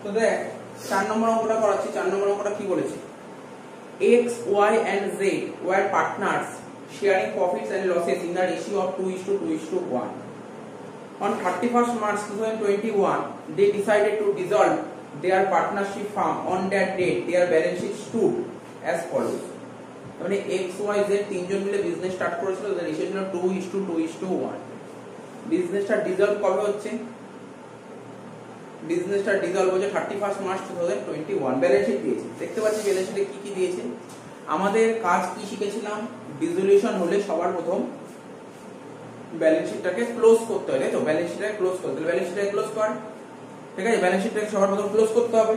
তো দেখ 4 নম্বর অঙ্কটা করাচ্ছি। 4 নম্বর অঙ্কটা কি বলেছে, x y and z were partners sharing profits and losses in the ratio of 2:2:1. On 31st March 2021 they decided to dissolve their partnership firm. On that date their balance sheet stood as follows. মানে x y z তিনজন মিলে business start করেছিল, তাদের ratio ছিল 2:2:1। বিজনেসটা dissolve কবে হচ্ছে, বিজনেসটা ডিসলভ হচ্ছে 31st মার্চ 2021। ব্যালেন্স শিট দিয়েছে, দেখতে পাচ্ছি ব্যালেন্স শিটে কি কি দিয়েছে। আমাদের কাজ কি শিখেছিলাম, ডিসলিউশন হলে সবার প্রথম ব্যালেন্স শিটটাকে ক্লোজ করতে হয়, তাই তো? ব্যালেন্স শিটটাকে ক্লোজ করতে হবে, ব্যালেন্স শিটটাকে ক্লোজ কর, ঠিক আছে? ব্যালেন্স শিটটাকে সবার প্রথম ক্লোজ করতে হবে,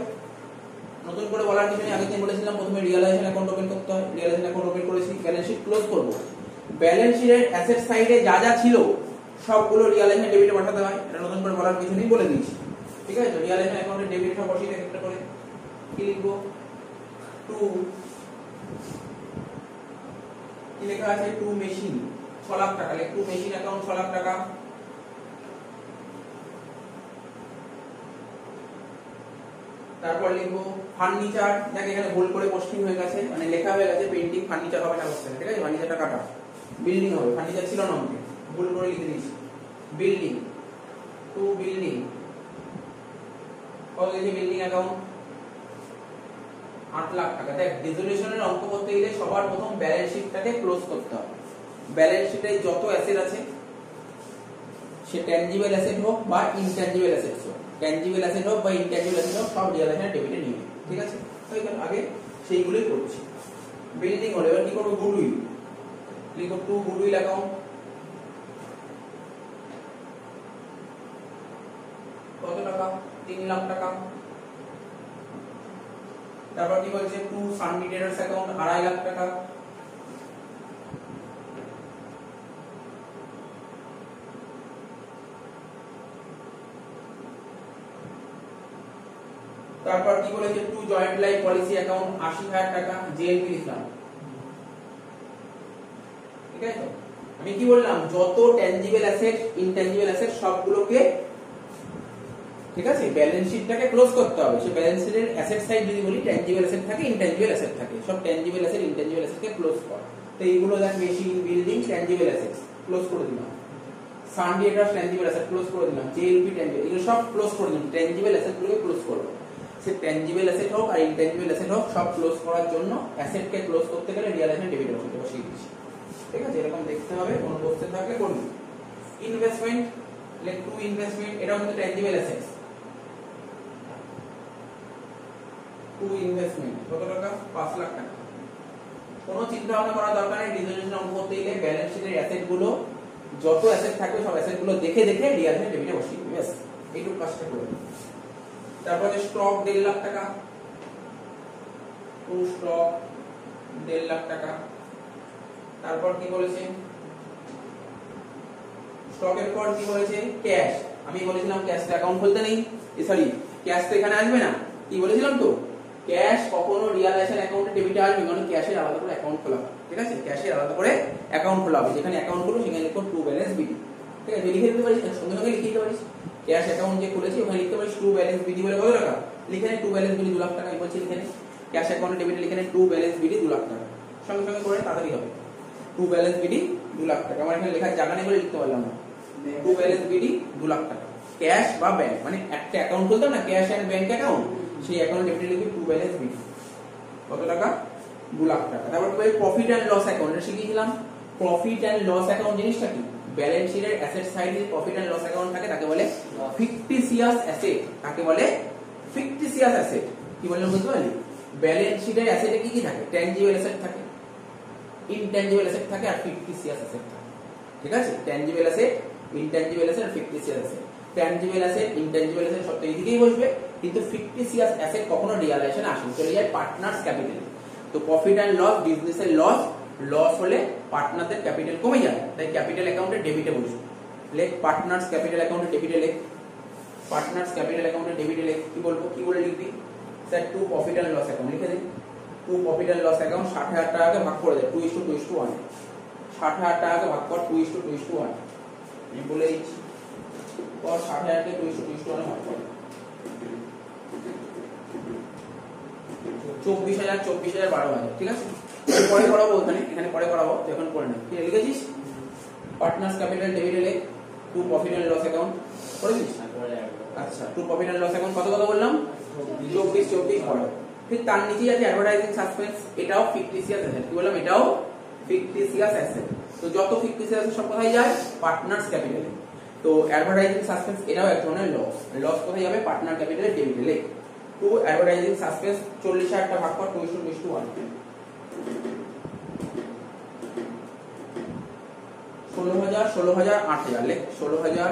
নতুন করে বলার কিছু নেই। আগে দিন বলেছিলাম প্রথমে রিয়ালাইজেশন অ্যাকাউন্ট ওপেন করতে হয়, রিয়ালাইজেশন অ্যাকাউন্ট ওপেন করেছি, ব্যালেন্স শিট ক্লোজ করব। ব্যালেন্স শিটের অ্যাসেট সাইডে যা যা ছিল সবগুলো রিয়ালাইজেশন ডেবিটে পাঠাতে হয়, এটা নতুন করে বলার কিছু নেই, বলে দিয়েছি, ঠিক আছে? তো রিয়ালাইজেশন অ্যাকাউন্টে ডেবিট সব বসিয়ে একটা করে কি লিখবো, 2 কি লেখা আছে, 2 মেশিন 6 লাখ টাকা, লিখ 2 মেশিন অ্যাকাউন্ট 6 লাখ টাকা। তারপর লিখবো ফার্নিচার, দেখ এখানে ভুল করে পোস্টিং হয়ে গেছে, মানে লেখা হয়ে গেছে পেইন্টিং, ফার্নিচার হবে না বলতে, ঠিক আছে? ফার্নিচারটা কাটা, বিল্ডিং হবে, ফার্নিচার ছিল না অঙ্কে, ভুল করে লিখে দিয়েছি। বিল্ডিং 2 বিল্ডিং, কত লিখে বিল্ডিং অ্যাকাউন্ট 8 লাখ টাকা। দেখ ডিসলিউশনের অঙ্ক করতে গেলে সবার প্রথম ব্যালেন্স শিটটাকে ক্লোজ করতে হবে। ব্যালেন্স শিটে যত অ্যাসেট আছে, সে ট্যানজিবল অ্যাসেট হোক বা ইনট্যানজিবল অ্যাসেট হোক, ট্যানজিবল অ্যাসেট হোক বা ইনট্যানজিবল অ্যাসেট হোক, সব রিয়ালাইজেশন ডেবিটে নিয়ে, ঠিক আছে? তো এখানে আগে সেইগুলোই করছি। বিল্ডিং হলো, এবার কি করব, গুডউইল লিখো 2 গুডউইল অ্যাকাউন্ট, কত টাকা, 3 লাখ টাকা। তারপর কি বলছে, 2 সানমিটারস অ্যাকাউন্ট 2.5 লাখ টাকা। তারপর কি বলেছে, 2 জয়েন্ট লাইফ পলিসি অ্যাকাউন্ট 80,000 টাকা, জেএলপি লিখলাম, ঠিক আছে? তো আমি কি বললাম, যত ট্যানজিবল অ্যাসেট ইনট্যানজিবল অ্যাসেট সবগুলোকে, ঠিক আছে, ব্যালেন্স শিটটাকে ক্লোজ করতে হবে। সে ব্যালেন্স শিটের অ্যাসেট সাইড যদি বলি, ট্যানজিবল অ্যাসেট থাকে, ইনট্যানজিবল অ্যাসেট থাকে, সব ট্যানজিবল অ্যাসেট ইনট্যানজিবল অ্যাসেটকে ক্লোজ কর। তো এইগুলো দেখ, machine, building, tangible assets close করে দিলাম, সানডিয়েটাস ট্যানজিবল অ্যাসেট ক্লোজ করে দিলাম, জেএলপি ট্যানজিবল, এগুলো সব ক্লোজ করে দিলাম। ট্যানজিবল অ্যাসেটগুলোকে ক্লোজ করব, সে ট্যানজিবল অ্যাসেট হোক আর ইনট্যানজিবল অ্যাসেট হোক, সব ক্লোজ করার জন্য অ্যাসেটকে ক্লোজ করতে গেলে রিয়ালাইজেশন ডেবিট বসিয়ে বসিয়ে দিচ্ছি, ঠিক আছে? এরকম দেখতে হবে, কোনো কোশ্চেন থাকলে করবি। ইনভেস্টমেন্ট, লেট 2 ইনভেস্টমেন্ট, এটাও কিন্তু ট্যানজিবল অ্যাসেটস। 2 ইনভেস্টমেন্ট কত টাকা, 5 লাখ টাকা। কোনো চিন্তা ভাবনা করার দরকার নেই, ডিসলিউশন অঙ্ক করতে গেলে ব্যালেন্স শিটের অ্যাসেট গুলো, যত অ্যাসেট থাকবে সব অ্যাসেট গুলো দেখে দেখে রিয়ালাইজেশন ডেবিটে বসিয়ে দিবি, ব্যাস এইটুকু কাজটা করে। তারপরে স্টক 1.5 লাখ টাকা, 2 স্টক 1.5 লাখ টাকা। তারপর কি বলেছে, স্টকের পর কি বলেছে, ক্যাশ। আমি বলেছিলাম ক্যাশ অ্যাকাউন্ট খুলতে নেই, সরি ক্যাশ তো এখানে আসবে না, কি বলেছিলাম তো, ক্যাশ কখনো রিয়ালাইজেশন অ্যাকাউন্টে ডেবিটে আসবে, কারণ ক্যাশের আলাদা করে অ্যাকাউন্ট খোলা হবে, ঠিক আছে? ক্যাশের আলাদা করে অ্যাকাউন্ট খোলা হবে, যেখানে অ্যাকাউন্ট খুলবো সেখানে লিখো 2 ব্যালেন্স বিডি, ঠিক আছে? লিখে দিতে পারিস, সঙ্গে সঙ্গে লিখে দিতে পারিস। ক্যাশ অ্যাকাউন্ট যে খুলেছি ওখানে লিখতে পারিস 2 ব্যালেন্স বিডি বলে কত টাকা, লিখে নে 2 ব্যালেন্স বিডি 2 লাখ টাকা। আমি বলছি লিখে নে ক্যাশ অ্যাকাউন্টে ডেবিটে, লিখে নে 2 ব্যালেন্স বিডি 2 লাখ টাকা, সঙ্গে সঙ্গে করে তাড়াতাড়ি হবে। 2 ব্যালেন্স বিডি 2 লাখ টাকা, আমার এখানে লেখার জায়গা নেই বলে লিখতে পারলাম না। 2 ব্যালেন্স বিডি 2 লাখ টাকা, ক্যাশ বা ব্যাংক, মানে একটা অ্যাকাউন্ট খুলতাম না, ক্যাশ এন্ড ব্যাংক অ্যাকাউন্ট, সেই অ্যাকাউন্টে ডেবিটে লিখবি 2 ব্যালেন্স বিডি, কত টাকা, 2 লাখ টাকা। তারপর কি প্রফিট এন্ড লস অ্যাকাউন্ট, এটা শিখিয়েছিলাম। প্রফিট এন্ড লস অ্যাকাউন্ট জিনিসটা কি, ব্যালেন্স শিটের অ্যাসেট সাইডে প্রফিট এন্ড লস অ্যাকাউন্ট থাকে তাকে বলে ফিকটিসিয়াস অ্যাসেট, তাকে বলে ফিকটিসিয়াস অ্যাসেট। কি বললাম বুঝতে পারলি? ব্যালেন্স শিটের অ্যাসেটে কি কি থাকে, ট্যানজিবল অ্যাসেট থাকে, ইনট্যানজিবল অ্যাসেট থাকে আর ফিকটিসিয়াস অ্যাসেট থাকে, ঠিক আছে? ট্যানজিবল অ্যাসেট, ইনট্যানজিবল অ্যাসেট আর fictitious asset. Tangible asset, intangible asset সব তো এইদিকেই বসবে, কিন্তু ফিকটিসিয়াস অ্যাসেট কখনো রিয়ালাইজেশন আসে, চলে যায় পার্টনার্স ক্যাপিটাল। তো প্রফিট এন্ড লস, বিজনেসের লস, লস হলে পার্টনারদের ক্যাপিটাল কমে যায়, তাই ক্যাপিটাল অ্যাকাউন্টে ডেবিটে বসবে। লেখ পার্টনার্স ক্যাপিটাল অ্যাকাউন্টে ডেবিটে, লেখ পার্টনার্স ক্যাপিটাল অ্যাকাউন্টে ডেবিটে, লেখ কি বলবো, কি বলে লিখবি, sir 2 profit and loss account লিখে দিন। 2 প্রফিট এন্ড লস অ্যাকাউন্ট 60,000 টাকাকে ভাগ করে দেয় 2:2:1, 60,000 টাকাকে ভাগ কর 2:2:1, আমি বলে দিচ্ছি, और 60,000 के 2:1 में भाग करो। 24,000 24,000 12,000, ঠিক আছে? পরে করাবো, এখানে পরে করাবো, এখন করে নে। কি লিখেছিস? পার্টনার্স ক্যাপিটাল ডেবিট এলে to profit and loss account করেছিস? আচ্ছা, to profit and loss account কত বললাম? 24 12। ঠিক তার নিচেই আছে অ্যাডভার্টাইজিং সাসপেন্স, এটাও ফিকটিসিয়াস অ্যাসেট। কি বললাম? এটাও ফিকটিসিয়াস অ্যাসেট। তো যত ফিকটিসিয়াস অ্যাসেট সব কোথায় যায়? পার্টনার্স ক্যাপিটালে। তো অ্যাডভার্টাইজিং সাসপেন্স এটাও এক ধরনের লস। লস কোথায় যাবে? পার্টনার ক্যাপিটালে ডেবিট এলে। টু অ্যাডভার্টাইজিং সাসপেন্স 40,000 টা ভাগ কর 2:1। 16,000 16,000 8,000 লেখ। 16,000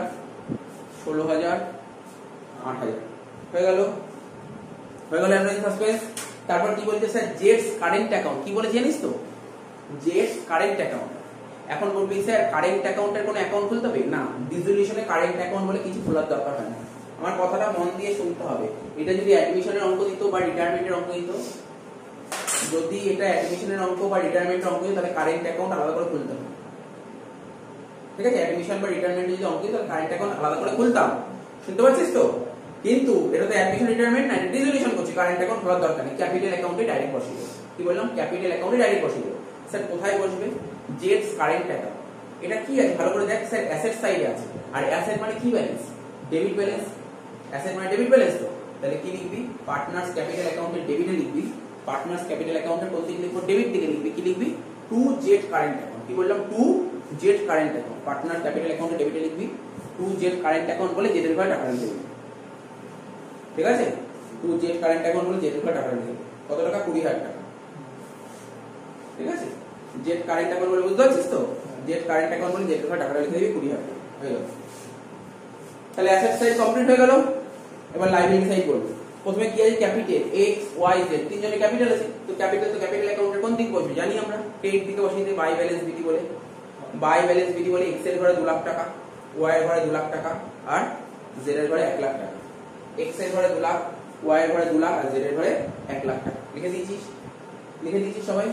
16,000 8,000 হয়ে গেল। Advertising suspense. তারপর কি বলছে স্যার? Jets current account. কি বলে জানিস তো? Jets current account. এখন বলবি স্যার কারেন্ট অ্যাকাউন্টের কোনো অ্যাকাউন্ট খুলতে হবে না? ডিসোলিউশনে কারেন্ট অ্যাকাউন্ট বলে কিছু খোলার দরকার হয় না। আমার কথাটা মন দিয়ে শুনতে হবে। এটা যদি অ্যাডমিশনের অঙ্ক দিত বা রিটায়ারমেন্টের অঙ্ক দিত, যদি এটা অ্যাডমিশনের অঙ্ক বা রিটায়ারমেন্টের অঙ্ক দিত, তাহলে কারেন্ট অ্যাকাউন্ট আলাদা করে খুলতে হবে। ঠিক আছে? অ্যাডমিশন বা রিটায়ারমেন্টে যদি অঙ্ক দিত, তাহলে কারেন্ট অ্যাকাউন্ট আলাদা করে খুলতাম। শুনতে পাচ্ছিস তো? কিন্তু এটা তো অ্যাডমিশন রিটায়ারমেন্ট না, এটা ডিসোলিউশন করছি, কারেন্ট অ্যাকাউন্ট খোলার দরকার নেই। ক্যাপিটাল অ্যাকাউন্টে ডাইরেক্ট বসিয়ে দেব। কি বললাম? ক্যাপিটাল অ্যাকাউন্টে ডাইরেক্ট বসিয়ে দেব। স্যার কোথায় বসবে? Jets current account. এটা কি আছে ভালো করে দেখ স্যার, অ্যাসেট সাইডে আছে। আর অ্যাসেট মানে কি ব্যালেন্স? Debit balance. অ্যাসেট মানে ডেবিট ব্যালেন্স। তো তাহলে কি লিখবি? পার্টনার্স ক্যাপিটাল অ্যাকাউন্টের ডেবিটে লিখবি। পার্টনার্স ক্যাপিটাল অ্যাকাউন্টের কোন দিকে লিখবো? ডেবিট দিকে লিখবি। কি লিখবি? To Z current account. কি বললাম? To Z current account. Partner capital অ্যাকাউন্টের ডেবিটে লিখবি টু জেড কারেন্ট অ্যাকাউন্ট বলে জেডের ঘরে টাকা দিবি। ঠিক আছে? টু জেড কারেন্ট অ্যাকাউন্ট বলে জেডের ঘরে টাকা দিবি। কত টাকা? 20,000 টাকা। ঠিক আছে? জেড কারেন্ট অ্যাকাউন্ট বলে বুঝতে পারছিস তো? জেড কারেন্ট অ্যাকাউন্ট বলে জেডের ঘরে টাকা লিখে দিবি 20,000 টাকা। হয়ে গেল। তাহলে অ্যাসেট সাইড কমপ্লিট হয়ে গেল। এবার লাইবিলিটি সাইড বলবো। প্রথমে কি আছে? ক্যাপিটাল এক্স ওয়াই জেড, তিনজনের ক্যাপিটাল আছে। তো ক্যাপিটাল অ্যাকাউন্টের কোন দিক বসবে জানি আমরা? ক্রেডিট দিকে বসিয়ে দিই, বাই ব্যালেন্স বিডি বলে। বাই ব্যালেন্স বিডি বলে এক্স এর ঘরে 2 লাখ টাকা, ওয়াই এর ঘরে 2 লাখ টাকা, আর জেড এর ঘরে 1 লাখ টাকা। এক্স এর ঘরে 2 লাখ, ওয়াই এর ঘরে 2 লাখ, আর জেড এর ঘরে 1 লাখ টাকা। লিখে দিয়েছিস সবাই?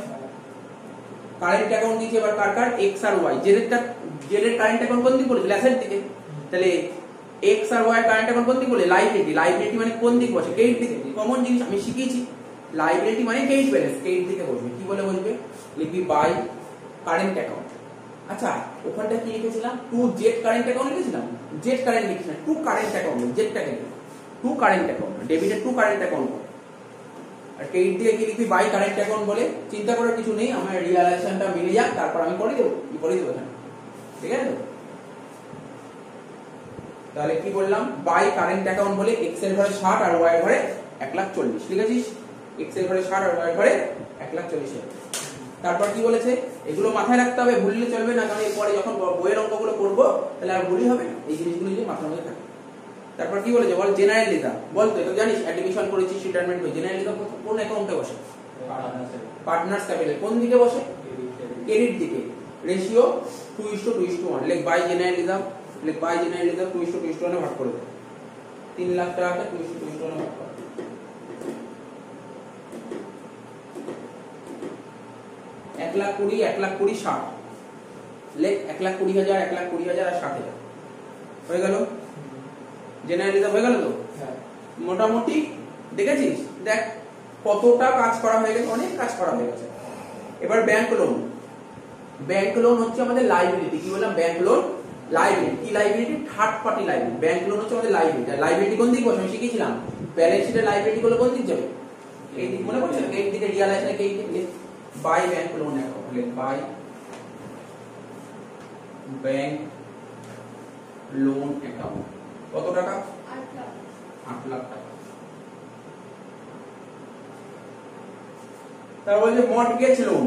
কারেন্ট অ্যাকাউন্ট দিয়েছি এবার কার কার? এক্স আর ওয়াই। জেড এর কারেন্ট অ্যাকাউন্ট কোন দিক পড়েছিল? অ্যাসেট দিকে। তাহলে এক্স আর ওয়াই কারেন্ট অ্যাকাউন্ট কোন দিক বলে? লাইবিলিটি। লাইবিলিটি মানে কোন দিক বসে? ক্রেডিট দিকে। কমন জিনিস আমি শিখিয়েছি। লাইবিলিটি মানে ক্রেডিট ব্যালেন্স, ক্রেডিট দিকে বসবে। কি বলে বসবে? লিখবি বাই কারেন্ট অ্যাকাউন্ট। আচ্ছা, ওখানটা কি লিখেছিলাম? টু জেড কারেন্ট অ্যাকাউন্ট লিখেছিলাম। জেড কারেন্ট লিখিস না, টু কারেন্ট অ্যাকাউন্ট। জেডটাকে টু কারেন্ট অ্যাকাউন্ট, ডেবিটের টু কারেন্ট অ্যাকাউন্ট। আর ক্রেডিট দিকে কি লিখবি? বাই কারেন্ট অ্যাকাউন্ট বলে। চিন্তা করার কিছু নেই, আমার রিয়ালাইজেশনটা মিলে যাক, তারপর আমি করে দেবো। কি করে দেবো এখানে? ঠিক আছে? তাহলে কি বললাম? বাই কারেন্ট অ্যাকাউন্ট বলে এক্স এর ঘরে 60 আর ওয়াই এর ঘরে 1,40,000 লিখেছিস? এক্স এর ঘরে 60 আর ওয়াই এর ঘরে 1,40,000। তারপর কি বলেছে? এগুলো মাথায় রাখতে হবে, ভুললে চলবে না, কারণ এরপরে যখন বইয়ের অঙ্কগুলো করবো তাহলে আর ভুলই হবে না। এই জিনিসগুলো যদি মাথার মধ্যে থাকে। তারপর কি বলেছে বল? General reserve. বল তো, এটা জানিস? অ্যাডমিশন করেছিস, রিটায়ারমেন্ট হয়ে জেনারেল রিজার্ভ কোন অ্যাকাউন্টে বসে? Partners capital. কোন দিকে বসে? ক্রেডিট দিকে। রেশিও 2:2:1। লেখ বাই জেনারেল রিজার্ভ। লেখ বাই জেনারেল রিজার্ভ 2:2:1 ভাগ করে দে। 3 লাখ টাকাকে 2:2:1 ভাগ করে 1,20,000 1,20,000 60। লেখ 1,20,000 1,20,000 আর 60,000 হয়ে গেল। জেনারেল রিজার্ভ হয়ে গেল তো? মোটামুটি দেখেছিস? দেখ কতটা কাজ করা হয়ে গেছে, অনেক কাজ করা হয়ে গেছে। এবার ব্যাংক লোন। ব্যাংক লোন হচ্ছে আমাদের লাইবিলিটি। কি বললাম? Bank loan liability. কি liability? Third party liability. Bank loan হচ্ছে আমাদের লাইবিলিটি। লাইবিলিটি কোন দিক বসে? আমি শিখিয়েছিলাম। ব্যালেন্স শিটের লাইবিলিটি গুলো কোন দিক যাবে? এই দিক। মনে পড়ছে? এই দিকে রিয়ালাইজেশন এই দিকে। By bank loan account. লেখ বাই ব্যাংক লোন অ্যাকাউন্ট। কত টাকা? 8 লাখ টাকা। তারপর বলছে মর্টগেজ লোন।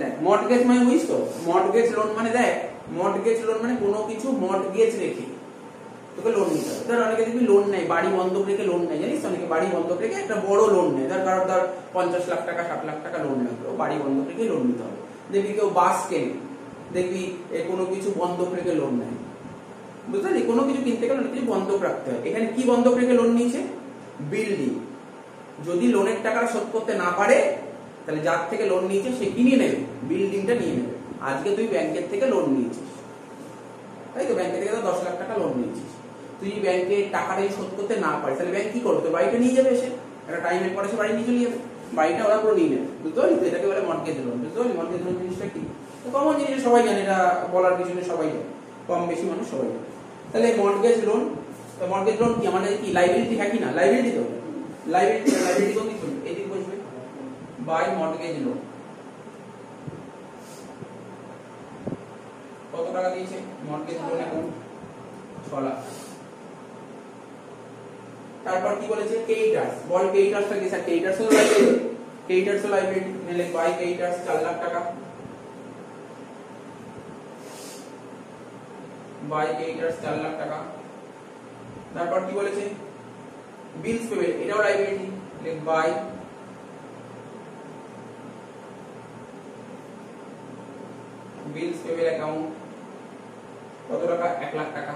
দেখ মর্টগেজ মানে বুঝিস তো? মর্টগেজ লোন মানে দেখ, মর্টগেজ লোন মানে কোনো কিছু মর্টগেজ রেখে তোকে লোন নিতে হবে। ধর অনেকে দেখবি লোন নেয়, বাড়ি বন্ধক রেখে লোন নেয়, জানিস? অনেকে বাড়ি বন্ধক রেখে একটা বড় লোন নেয়। ধর 50 লাখ টাকা 60 লাখ টাকা লোন লাগলো, বাড়ি বন্ধক রেখে লোন নিতে হবে। দেখবি কেউ বাস কেনে, দেখবি কোনো কিছু বন্ধক রেখে লোন নেয়। বুঝলি? কোনো কিছু কিনতে গেলে অনেক কিছু বন্ধক রাখতে হয়। এখানে কি বন্ধক রেখে লোন নিয়েছে? বিল্ডিং। যদি লোনের টাকা শোধ করতে না পারে, তাহলে যার থেকে লোন নিয়েছে সে কি নিয়ে নেবে? বিল্ডিংটা নিয়ে নেবে। আজকে তুই ব্যাংকের থেকে লোন নিয়েছিস, তাই তো? ব্যাংকের থেকে 10 লাখ টাকা লোন নিয়েছিস। তুই ব্যাংকে টাকাটা শোধ করতে না পারিস, তাহলে ব্যাংক কি করবে? তোর বাড়িটা নিয়ে যাবে, এসে একটা টাইমের পরে সে বাড়ি নিয়ে চলে যাবে। বাড়িটা ওরা পুরো নিয়ে নেবে, বুঝতে পারলি? এটাকে বলে মর্টগেজ লোন। বুঝতে পারলি মর্টগেজ লোন জিনিসটা কি? কমন জিনিস, সবাই জানে, এটা বলার কিছু নেই, সবাই জানে, কম বেশি মানুষ সবাই জানে। তাহলে মর্টগেজ লোন, মর্টগেজ লোন কি আমাদের কি লাইবিলিটি হ্যাঁ কি না? লাইবিলিটি তো, লাইবিলিটি কোন দিক বলবে? এদিক বসবে, বাই মর্টগেজ লোন। কত টাকা দিয়েছে মর্টগেজ লোন অ্যাকাউন্ট? 6 লাখ। তারপর কি বলেছে? ক্রেডিটার্স, বল ক্রেডিটার্সটা কি? স্যার ক্রেডিটার্স হলো লাইবিলিটি, ক্রেডিটার্স হলো লাইবিলিটি, মানে বাই ক্রেডিটার্স 4 লাখ টাকা, বাই ক্রেডিটার্স 4 লাখ টাকা। তারপর কি বলেছে? বিলস পেমেন্ট, এটাও liability, by bills payment account, কত টাকা? 1 লাখ টাকা।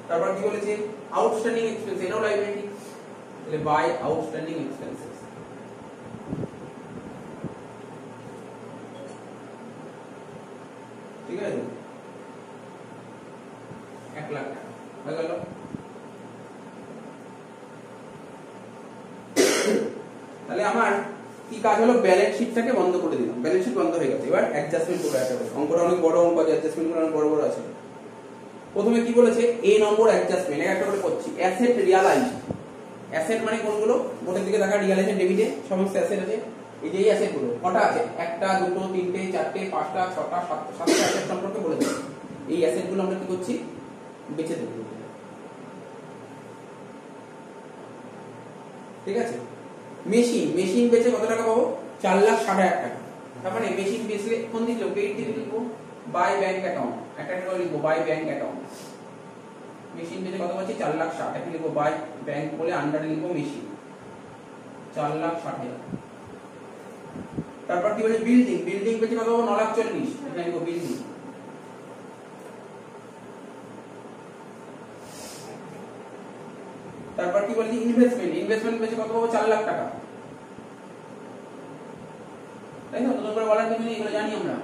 তারপর কি বলেছে? আউটস্ট্যান্ডিং এক্সপেন্স, এটাও লাইবিলিটি, তাহলে বাই আউটস্ট্যান্ডিং এক্সপেন্সেস। ঠিক আছে, 1 লাখ টাকা হয়ে গেল। তাহলে আমার কি কাজ হলো? ব্যালেন্স শিটটাকে বন্ধ করে দিলাম, ব্যালেন্স শিট বন্ধ হয়ে গেছে। এবার অ্যাডজাস্টমেন্ট করে একটা করে, অঙ্কটা অনেক বড় অঙ্ক আছে, অ্যাডজাস্টমেন্ট করে অনেক বড় বড় আছে। প্রথমে কি বলেছে? এ নম্বর অ্যাডজাস্টমেন্ট, একটা করে করছি। অ্যাসেট রিয়ালাইজ, অ্যাসেট মানে কোনগুলো? বোর্ডের দিকে দেখা, রিয়ালাইজের ডেবিটে সমস্ত অ্যাসেট আছে। এই যে এই অ্যাসেট গুলো কটা আছে? 1টা 2টো 3টে 4টে 5টা 6টা 7টা অ্যাসেট সম্পর্কে বলে দেব। এই অ্যাসেট গুলো আমরা কি করছি? বেচে দেব। ঠিক আছে, মেশিন, মেশিন বেচে কত টাকা পাবো? 4,60,000 টাকা। তার মানে মেশিন বেচলে কোন দিকে লিখবো? ক্রেডিট দিকে লিখবো, বাই ব্যাংক অ্যাকাউন্ট, একটা করে লিখবো বাই ব্যাংক অ্যাকাউন্ট। মেশিন বেচে কত পাচ্ছি? 4,60,000, এটা লিখবো বাই ব্যাংক বলে আন্ডারে লিখবো মেশিন 4,60,000। তারপর কি বলে? বিল্ডিং, বিল্ডিং বেচে কত পাবো? 9,40,000, এটা লিখবো বিল্ডিং। তারপর কি বলছি? ইনভেস্টমেন্ট, ইনভেস্টমেন্ট বেচে কত পাবো? 4 লাখ টাকা, তাই না? নতুন করে বলার কিছু নেই, এগুলো জানি আমরা।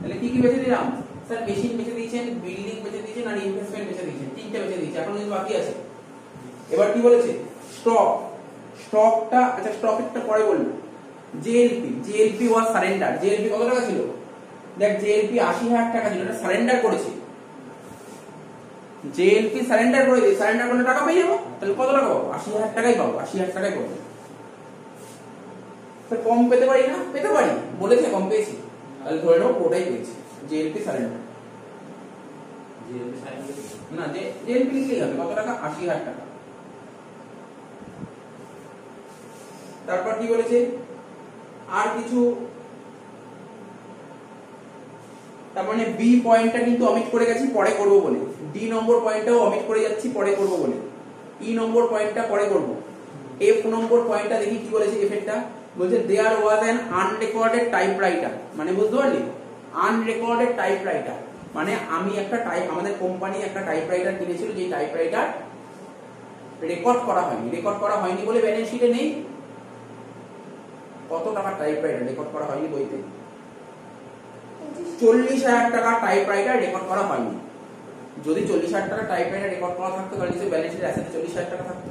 তাহলে কি কি বেচে দিলাম? স্যার মেশিন বেচে দিয়েছেন, বিল্ডিং বেচে দিয়েছেন, আর ইনভেস্টমেন্ট বেচে দিয়েছেন, তিনটে বেচে দিয়েছে, এখন কিন্তু বাকি আছে। এবার কি বলেছে? স্টক, স্টকটা, আচ্ছা স্টকেরটা পরে বলবো। জেএলপি, জেএলপি ওয়াজ সারেন্ডার, জেএলপি কত টাকা ছিল? দেখ জেএলপি 80,000 টাকা ছিল, এটা সারেন্ডার করেছে। জেএলপি সারেন্ডার করে দিই, সারেন্ডার করলে টাকা পেয়ে যাবো। তাহলে কত টাকা পাবো? 80,000 টাকাই পাবো, 80,000 টাকাই পাবো। স্যার কম পেতে পারি না? পেতে পারি, বলেছে কম পেয়েছি, তাহলে ধরে নেবো পুরোটাই পেয়েছি। জেএলপি সারেন্ডার, না জেএলপি লিখলেই হবে। কত টাকা? 80,000 টাকা। তারপর কি বলেছে? আর কিছু, তার মানে বি পয়েন্টটা কিন্তু অমিট করে গেছি, পরে করব বলে। ডি নম্বর পয়েন্টটাও অমিট করে যাচ্ছি, পরে করব বলে। ই নম্বর পয়েন্টটা পরে করব। এফ নম্বর পয়েন্টটা দেখি কি বলেছে। এফ এরটা বলছে দেয়ার ওয়াজ অ্যান আনরেকর্ডেড টাইপরাইটার, মানে বুঝতে পারলি? আনরেকর্ডেড টাইপরাইটার মানে আমি একটা আমাদের কোম্পানি একটা টাইপরাইটার কিনেছিল, যে টাইপরাইটার রেকর্ড করা হয়নি। রেকর্ড করা হয়নি বলে ব্যালেন্স শিটে নেই। কত টাকা টাইপরাইটার রেকর্ড করা হয়নি বইতে? 40,000 টাকা টাইপরাইটার রেকর্ড করা হয়নি। যদি 40,000 টাকা টাইপরাইটার রেকর্ড করা থাকতো তাহলে যে ব্যালেন্স শিটে অ্যাসেটে 40,000 টাকা থাকতো।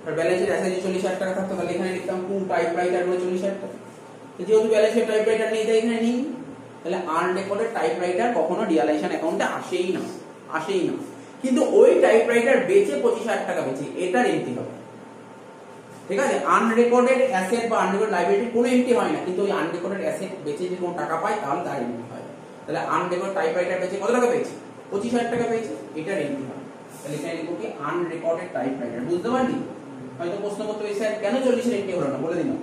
আর ব্যালেন্স শিটে অ্যাসেটে 40,000 টাকা থাকতো তাহলে এখানে লিখতাম টু টাইপরাইটার বলে 40,000 টাকা। তো যেহেতু ব্যালেন্স শিটে টাইপরাইটার নেই তাই এখানে নেই। তাহলে আনরেকর্ডেড টাইপরাইটার কখনো রিয়ালাইজেশন অ্যাকাউন্টে আসেই না, আসেই না। কিন্তু ওই টাইপরাইটার বেচে 25,000 টাকা বেচে, এটার এন্ট্রি হবে। ঠিক আছে, আনরেকর্ডেড অ্যাসেট বা আনরেকর্ডেড লাইবিলিটি কোনো এন্ট্রি হয় না, কিন্তু ওই আনরেকর্ডেড অ্যাসেট বেচে যদি কোনো টাকা পায় তাহলে তার এন্ট্রি হয়। তাহলে আনরেকর্ড টাইপরাইটার বেচে কত টাকা পেয়েছে? 25,000 টাকা পেয়েছে, এটার এন্ট্রি হয়। তাহলে এখানে লিখবো কি আনরেকর্ডেড টাইপরাইটার। বুঝতে পারলি? হয়তো প্রশ্ন করতে হবে স্যার কেন 40 এর এন্ট্রি হলো না, বলে দিলাম।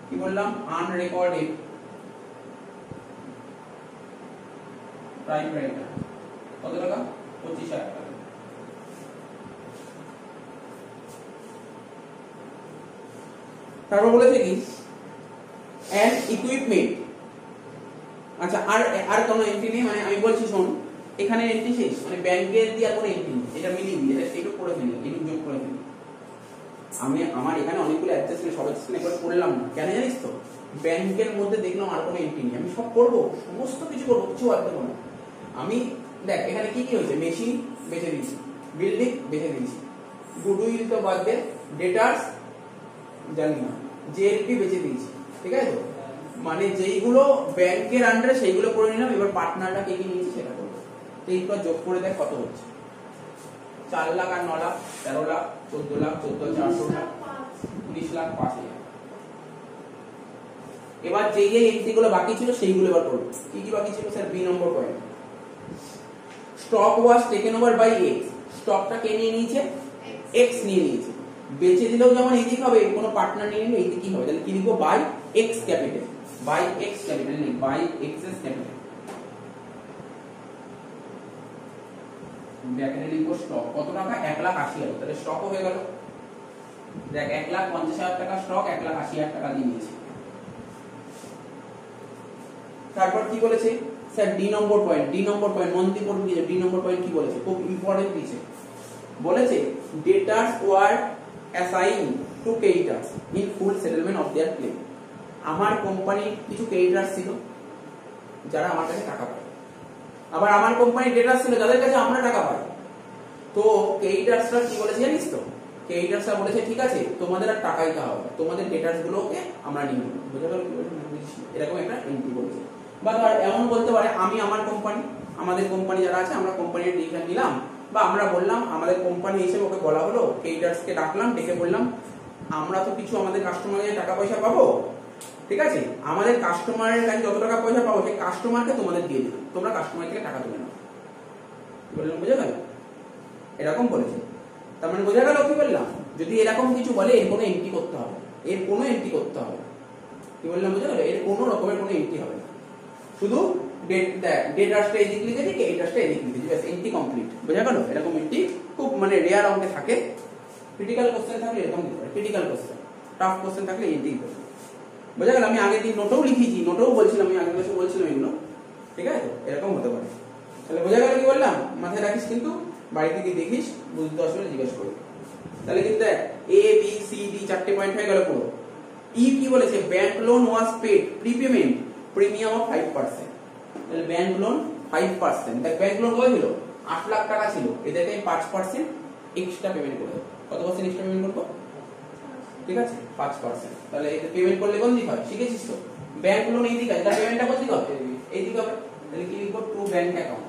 কি বললাম? আনরেকর্ডেড টাইপরাইটার কত টাকা? 25,000 টাকা। তারপর বলেছে কি এন্ড ইকুইপমেন্ট। আচ্ছা আর কোনো এন্ট্রি নেই, মানে আমি বলছি শোন, এখানে এন্ট্রি শেষ, মানে ব্যাংকের দিয়ে আর কোনো এন্ট্রি নেই। এটা মিলিয়ে দিই, এটা একটু করে ফেলি, একটু যোগ করে ফেলি। আমি আমার এখানে অনেকগুলো অ্যাডজাস্টমেন্ট সব অ্যাডজাস্টমেন্ট একবার করলাম না, কেন জানিস তো? ব্যাংকের মধ্যে দেখলাম আর কোনো এন্ট্রি নেই, আমি সব করবো, সমস্ত কিছু করবো, কিছু বাদ দেবো না। আমি দেখ এখানে কি কি হয়েছে? মেশিন বেচে দিয়েছি, বিল্ডিং বেচে দিয়েছি, গুডউইল তো বাদ দে, ডেটার্স জানি না, জেএলপি বেচে দিয়েছি, ঠিক আছে তো, মানে যেইগুলো ব্যাংকের আন্ডারে সেইগুলো করে নিলাম, এবার পার্টনাররা কে কি নিয়েছে সেটা করবো। তো এইবার যোগ করে দেখ কত হচ্ছে, 4 লাখ আর 9 লাখ 13 লাখ 14 লাখ 14 400 লাখ 19 লাখ 5,000। এবার যেই এন্ট্রি গুলো বাকি ছিল সেইগুলো এবার করব। কি কি বাকি ছিল sir? B number point, stock was taken over by X, স্টকটা কে নিয়ে নিয়েছে? এক্স নিয়ে নিয়েছে। বেচে দিলেও যেমন এইদিক হবে, কোনো পার্টনার নিয়ে নিলে এইদিকই হবে, তাহলে কি লিখবো? By X capital, by X capital নেই, বাই এক্সএস ক্যাপিটাল। ব্র্যাকেটে লিখবো স্টক কত টাকা? 1,80,000, তাহলে স্টকও হয়ে গেল। দেখ 1,50,000 টাকা স্টক, 1,80,000 টাকা দিয়ে নিয়েছে। তারপর কি বলেছে স্যার? ডি নম্বর পয়েন্ট, ডি নম্বর পয়েন্ট মন দিয়ে পড়বি, ডি নম্বর পয়েন্ট কি বলেছে? খুব ইম্পর্টেন্ট দিয়েছে, বলেছে debtors were assign to creditors in full settlement of their claim. আমার কোম্পানির কিছু ক্রেডিটার্স ছিল যারা আমার কাছে টাকা পায়, আবার আমার কোম্পানির ডেটার্স ছিল যাদের কাছে আমরা টাকা পাই। তো ক্রেডিটার্সরা কি বলেছে জানিস তো? ক্রেডিটার্সরা বলেছে ঠিক আছে তোমাদের আর টাকাই দিতে হবে, তোমাদের ডেটার্স গুলোকে আমরা নিয়ে নেব। বুঝা গেল? এরকম একটা এন্ট্রি বলেছে। বা ধর এমন বলতে পারে আমি আমার কোম্পানি, আমাদের কোম্পানি যারা আছে আমরা কোম্পানির ডিসিশন নিলাম, বা আমরা বললাম আমাদের কোম্পানি হিসেবে ওকে বলা হলো, ক্রেডিটার্সকে ডাকলাম, ডেকে বললাম আমরা তো কিছু আমাদের কাস্টমারের টাকা পয়সা পাবো, ঠিক আছে, আমাদের কাস্টমারের কাছে যত টাকা পয়সা পাবো সেই কাস্টমারকে তোমাদের দিয়ে দিলাম, তোমরা কাস্টমার থেকে টাকা তুলে নাও। বললাম বুঝা গেল? এরকম বলেছে। তার মানে বোঝা গেল কি বললাম? যদি এরকম কিছু বলে এর কোনো এন্ট্রি করতে হবে, এর কোনো এন্ট্রি করতে হবে। কি বললাম বুঝা গেল? এর কোনো রকমের কোনো এন্ট্রি হবে না, শুধু ডেটার্সটা এদিক লিখে দিই, ক্রেডিটার্সটা এদিক লিখে দিই, ব্যাস এন্ট্রি কমপ্লিট। বোঝা গেল? এরকম এন্ট্রি খুব মানে রেয়ার অঙ্কে থাকে। ক্রিটিক্যাল কোশ্চেন থাকলে এরকম দিতে পারে, ক্রিটিক্যাল কোশ্চেন, টাফ কোশ্চেন থাকলে এন্ট্রি করবে। বোঝা গেল? আমি আগের দিন নোটেও লিখেছি, নোটেও বলছিলাম, আমি আগের ক্লাসে বলছিলাম এগুলো, ঠিক আছে তো, এরকম হতে পারে। তাহলে বোঝা গেল কি বললাম? মাথায় রাখিস, কিন্তু বাড়িতে গিয়ে দেখিস, বুঝতে অসুবিধা জিজ্ঞেস করবি। তাহলে কিন্তু দেখ এ বি সি ডি 4টে পয়েন্ট হয়ে গেল পুরো। ই কি বলেছে? Bank loan was paid prepayment premium of 5%। তাহলে ব্যাংক লোন 5%, দেখ ব্যাংক লোন কত ছিল? 8 লাখ টাকা ছিল, এদেরকে আমি 5% এক্সট্রা পেমেন্ট করে দেবো। কত পার্সেন্ট এক্সট্রা পেমেন্ট করবো? ঠিক আছে 5%। তাহলে এই পেমেন্ট করলে কোন দিক হয়? শিখেছিস তো? ব্যাংক লোন এই দিক আছে, তার পেমেন্টটা কোন দিক হবে? এই দিক হবে। তাহলে কি লিখবো? To bank account,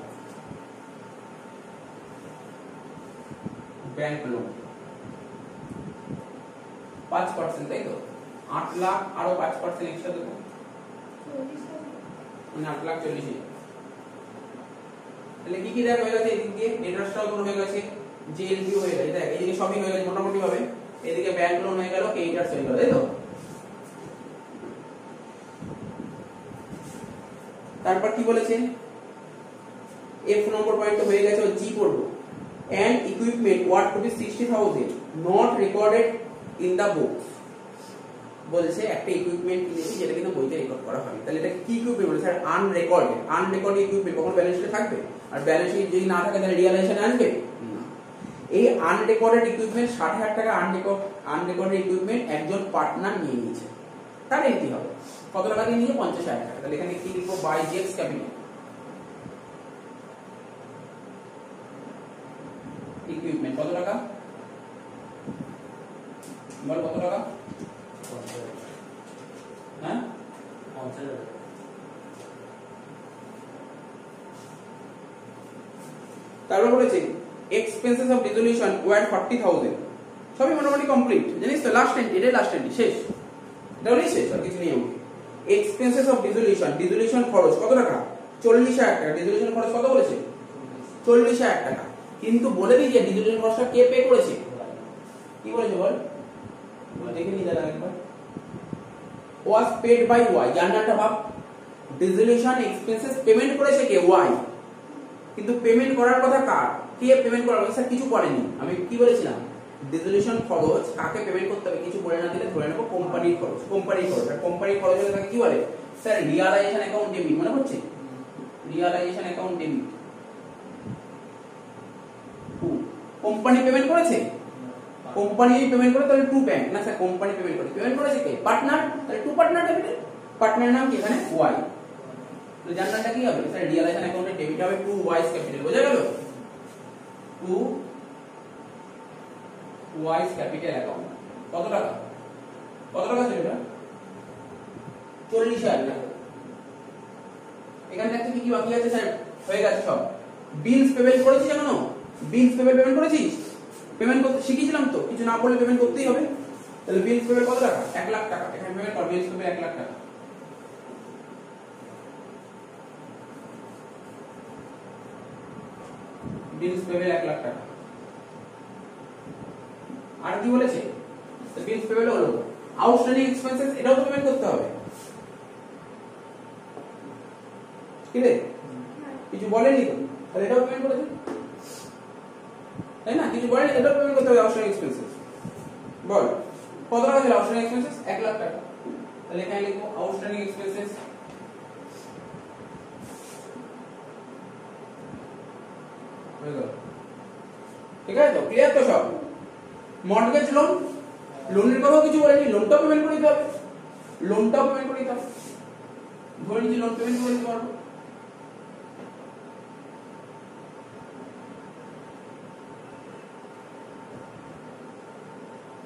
bank loan 5%, তাই তো? 8 লাখ আরো 5% এক্সট্রা দেবো, মানে 8,40,000। তাহলে কি কি দেখ হয়ে গেছে? এদিক দিয়ে ডেটার্সটাও তোর হয়ে গেছে, জেএলপি হয়ে গেছে, দেখ এইদিকে সবই হয়ে গেছে মোটামুটি ভাবে। এদিকে ব্যাংক লোন হয়ে গেল, ক্রেডিটার্স হয়ে গেল, তাই তো? তারপর কি বলেছে? এফ নম্বর পয়েন্ট হয়ে গেছে, জি পড়বো। And equipment worth to be 60,000 not recorded in the books। বলছে একটা ইকুইপমেন্ট কিনেছি যেটা কিন্তু বইতে রেকর্ড করা হয়নি, তাহলে এটা কি ইকুইপমেন্ট? বলছে স্যার আনরেকর্ডেড। আনরেকর্ডেড ইকুইপমেন্ট কখন ব্যালেন্স শিটে থাকবে? আর ব্যালেন্স শিট যদি না থাকে তাহলে রিয়ালাইজেশনে আসবে না। এই আনরেকর্ডেড ইকুইপমেন্ট 60,000 টাকা আনরেকর্ডেড ইকুইপমেন্ট একজন পার্টনার নিয়ে নিয়েছে, তার এন্ট্রি হবে। কত টাকা দিয়ে নিয়েছে? 50,000 টাকা। তাহলে এখানে কি লিখবো? বাই জেক্স ক্যাপিটাল ইকুইপমেন্ট কত টাকা? বল কত টাকা? হ্যাঁ 50,000। তারপর বলেছে এক্সপেন্সেস অফ রেজলিউশন ওয়ার 40,000। সবই মোটামুটি কমপ্লিট, জানিস তো? লাস্ট এন্ট্রি, এটাই লাস্ট এন্ট্রি, শেষ। এটা হলেই শেষ, আর কিছু নেই আমাকে। এক্সপেন্সেস অফ রেজলিউশন, রেজলিউশন খরচ কত টাকা? 40,000 টাকা। রেজলিউশন খরচ কত বলেছে? 40,000 টাকা। কিন্তু বলে দিই যে রেজলিউশন খরচটা কে পে করেছে? কি বলেছে বল? দেখে নি দাদা একবার। was paid by y, জানাটা ভাব। রেজলিউশন এক্সপেন্সেস পেমেন্ট করেছে কে? y। কিন্তু পেমেন্ট করার কথা কার? কে পেমেন্ট করার কথা? স্যার কিছু করেনি। আমি কি বলেছিলাম? রেজলিউশন খরচ কাকে পেমেন্ট করতে হবে কিছু বলে না দিলে ধরে নেব কোম্পানির খরচ। কোম্পানির খরচ, আর কোম্পানির খরচ হলে তাকে কি বলে? স্যার রিয়ালাইজেশন অ্যাকাউন্ট ডেবিট, মনে হচ্ছে? Realisation account debit. Company payment করেছে, কোম্পানি পেমেন্ট করে, তাহলে টু ব্যাংক না স্যার, কোম্পানি পেমেন্ট করে। পেমেন্ট করেছে কে? পার্টনার, তাহলে টু পার্টনার ডেবিট। পার্টনার নাম কি এখানে? ওয়াই। তো জানলাটা কি হবে? স্যার রিয়ালাইজেশন অ্যাকাউন্টে ডেবিট হবে টু ওয়াইস ক্যাপিটাল। বোঝা গেল? টু ওয়াইস ক্যাপিটাল অ্যাকাউন্ট কত টাকা? কত টাকা ছিল এটা? 40,000 টাকা। এখানে দেখতে কি বাকি আছে স্যার? হয়ে গেছে সব। বিলস পেমেন্ট করেছিস এখনো? বিলস পেমেন্ট করেছিস? পেমেন্ট করতে শিখেছিলাম তো, কিছু না বললে পেমেন্ট করতেই হবে। তাহলে বিলস পেমেন্ট কত টাকা? 1 লাখ টাকা। এখানে পেমেন্ট কর, বিলস পেমেন্ট 1 লাখ টাকা। বিলস পেমেন্ট 1 লাখ টাকা। আর কি বলেছে? বিলস পেমেন্ট হলো আউটস্ট্যান্ডিং এক্সপেন্সেস, এটাও তো পেমেন্ট করতে হবে। কি রে? কিছু বলেনি তো, তাহলে এটাও পেমেন্ট করে দিন, তাই না? কিছু বলেনি, এটাও পেমেন্ট করতে হবে আউটস্ট্যান্ডিং এক্সপেন্সেস। বল কত টাকা ছিল আউটস্ট্যান্ডিং এক্সপেন্সেস? 1 লাখ টাকা। তাহলে এখানে লিখবো আউটস্ট্যান্ডিং এক্সপেন্সেস হয়ে গেল। ঠিক আছে তো, ক্লিয়ার তো সব? মর্টগেজ লোন, লোনের কথাও কিছু বলেনি, লোনটাও পেমেন্ট করে দিতে হবে, লোনটাও পেমেন্ট করে দিতে হবে। ধরে নিচ্ছি লোন পেমেন্ট করে দিতে পারবো।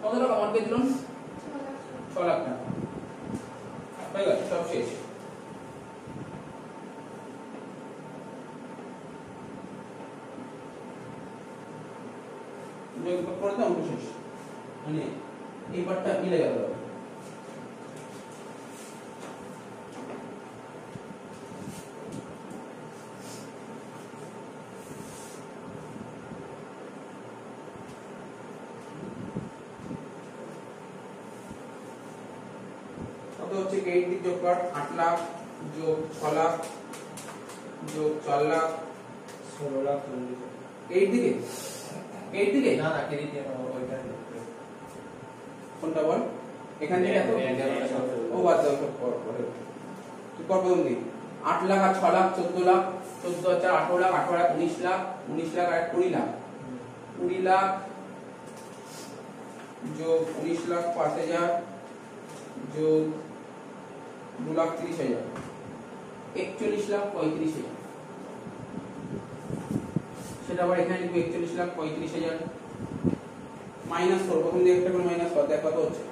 কত টাকা মর্টগেজ লোন? 6 লাখ টাকা। হয়ে গেল, সব শেষ। করে দাও, অঙ্ক শেষ। মানে এই পার্টটা মিলে গেল। কত হচ্ছে? ক্রেডিট দিক যোগ কর, 8 লাখ যোগ 6 লাখ যোগ 4 লাখ 16 লাখ 40। এই দিকে, এই দিকে না না ক্রেডিট দিয়ে ওইটা কোনটা বল? এখান থেকে এত ও বাদ দাও, সব পর পরে তুই কর প্রথম দিন। 8 লাখ আর 6 লাখ 14 লাখ, 14 আর 4 18 লাখ, 18 লাখ 19 লাখ, 19 লাখ আর 20 লাখ, 20 লাখ যোগ 19 লাখ 5,000 যোগ 2,30,000, 41 লাখ 35,000। সেটা আবার এখানে লিখবো 41 লাখ 35,000 মাইনাস করব। প্রথম দিকে একটা করে মাইনাস কর, দেখ কত হচ্ছে।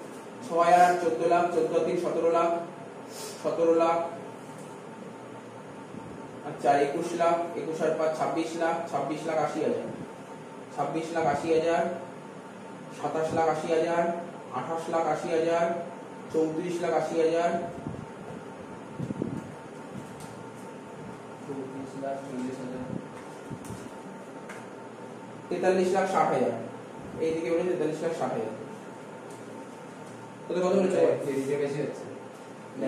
6 আর 14 লাখ, 14 আর 3 17 লাখ, 17 লাখ আর 4 21 লাখ, 21 আর 5 26 লাখ, 26 লাখ 80,000, 26 লাখ 80,000, 27 লাখ 80,000, 28 লাখ 80,000, 34 লাখ 80,000, 34 লাখ 40,000, 43 লাখ 60,000। এইদিকে বলে 43 লাখ 60,000। তোদের কত বলেছে? ক্রেডিটে বেশি হচ্ছে,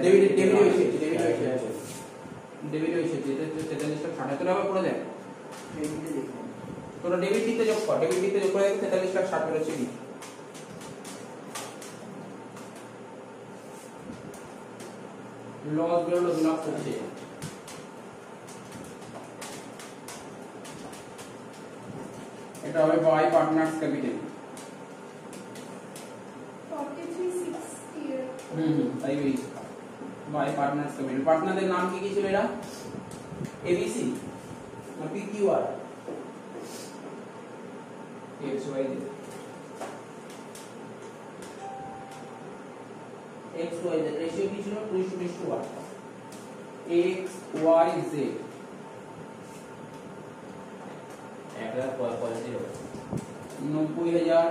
ডেবিট বেশি হচ্ছে, ডেবিট বেশি হচ্ছে, ডেবিট বেশি হচ্ছে। এটা 43 লাখ 60,000। তোরা আবার করে দেখ, ক্রেডিটে দেখুন তোরা ডেবিট দিতে যোগ কর, ডেবিট দিতে যোগ করে দেখ 43 লাখ 60 বেরোচ্ছে কি। লস বেরোলো 2,25,000। এটা হবে বাই পার্টনার্স ক্যাপিটাল। 4360 তাই ওই বাই পার্টনার্স ক্যাপিটাল। পার্টনারদের নাম কি কি ছিল এরা? এবিসি না PQR? XY X Y Z ratio কি ছিল? 2:1। X Y Z 1 lakh 85,000 90,000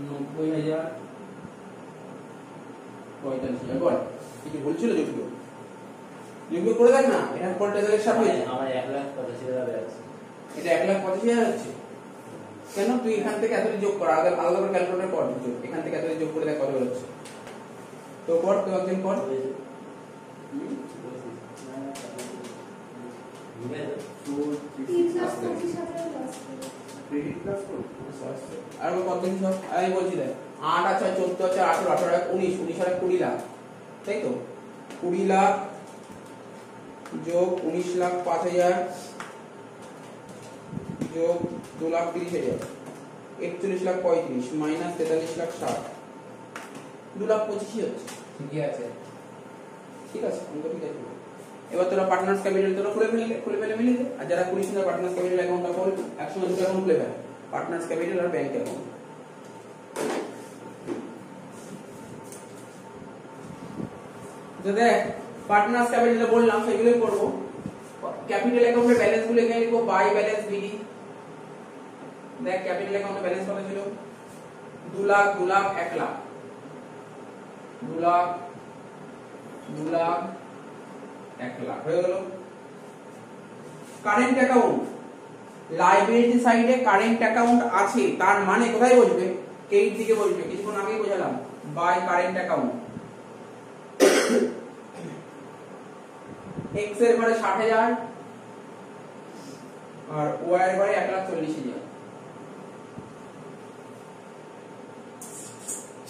90,000 45,000। বল কিছু বলছিল যেগুলো যেগুলো করে দেখ না, এটা কোয়ান্টাইজের সাথে হয়েছে। আমার 1 লাখ 85,000 আছে। এটা 1,85,000 হচ্ছে কেন? তুই এখান থেকে এতটি যোগ কর, আলাদা আলাদা করে ক্যালকুলেটর কর, যোগ এখান থেকে এতটি যোগ করে দেখ কত হচ্ছে। তো কর, তো একদিন কর। আর কতদিন সব আমি বলছি দেখ, 8 আছে 14 আছে 18 18 আর 19 19 আর 20 লাখ, তাই তো? 20 লাখ যোগ 19 লাখ 5,000 যোগ 2,30,000, 41 লাখ 35 মাইনাস 43 লাখ 60, 2,25,000 হচ্ছে। ঠিকই আছে, ঠিক আছে, অঙ্ক ঠিক আছে। এবার তোরা পার্টনার্স ক্যাপিটাল তোরা খুলে ফেলে মিলে দে। আর যারা করিস না পার্টনার্স ক্যাপিটাল অ্যাকাউন্টটা খোল, একসঙ্গে দুটো অ্যাকাউন্ট খুলে ফেল, পার্টনার্স ক্যাপিটাল আর ব্যাংক অ্যাকাউন্ট। তো দেখ পার্টনার্স ক্যাপিটালে বললাম সেগুলোই করব। ক্যাপিটাল অ্যাকাউন্টের ব্যালেন্স গুলো এখানে লিখব বাই ব্যালেন্স বিডি। দেখ ক্যাপিটাল অ্যাকাউন্টের ব্যালেন্স কত ছিল? 2 লাখ 2 লাখ 1 লাখ 2 লাখ 2 লাখ 1 লাখ হয়ে গেল। কারেন্ট অ্যাকাউন্ট, লাইবিলিটি সাইডে কারেন্ট অ্যাকাউন্ট আছে, তার মানে কোথায় বসবে? ক্রেডিট দিকে বসবে। কিছুক্ষণ আগেই বোঝালাম বাই কারেন্ট অ্যাকাউন্ট। এক্স এর ঘরে 60,000 আর ওয়াই এর ঘরে 1,40,000।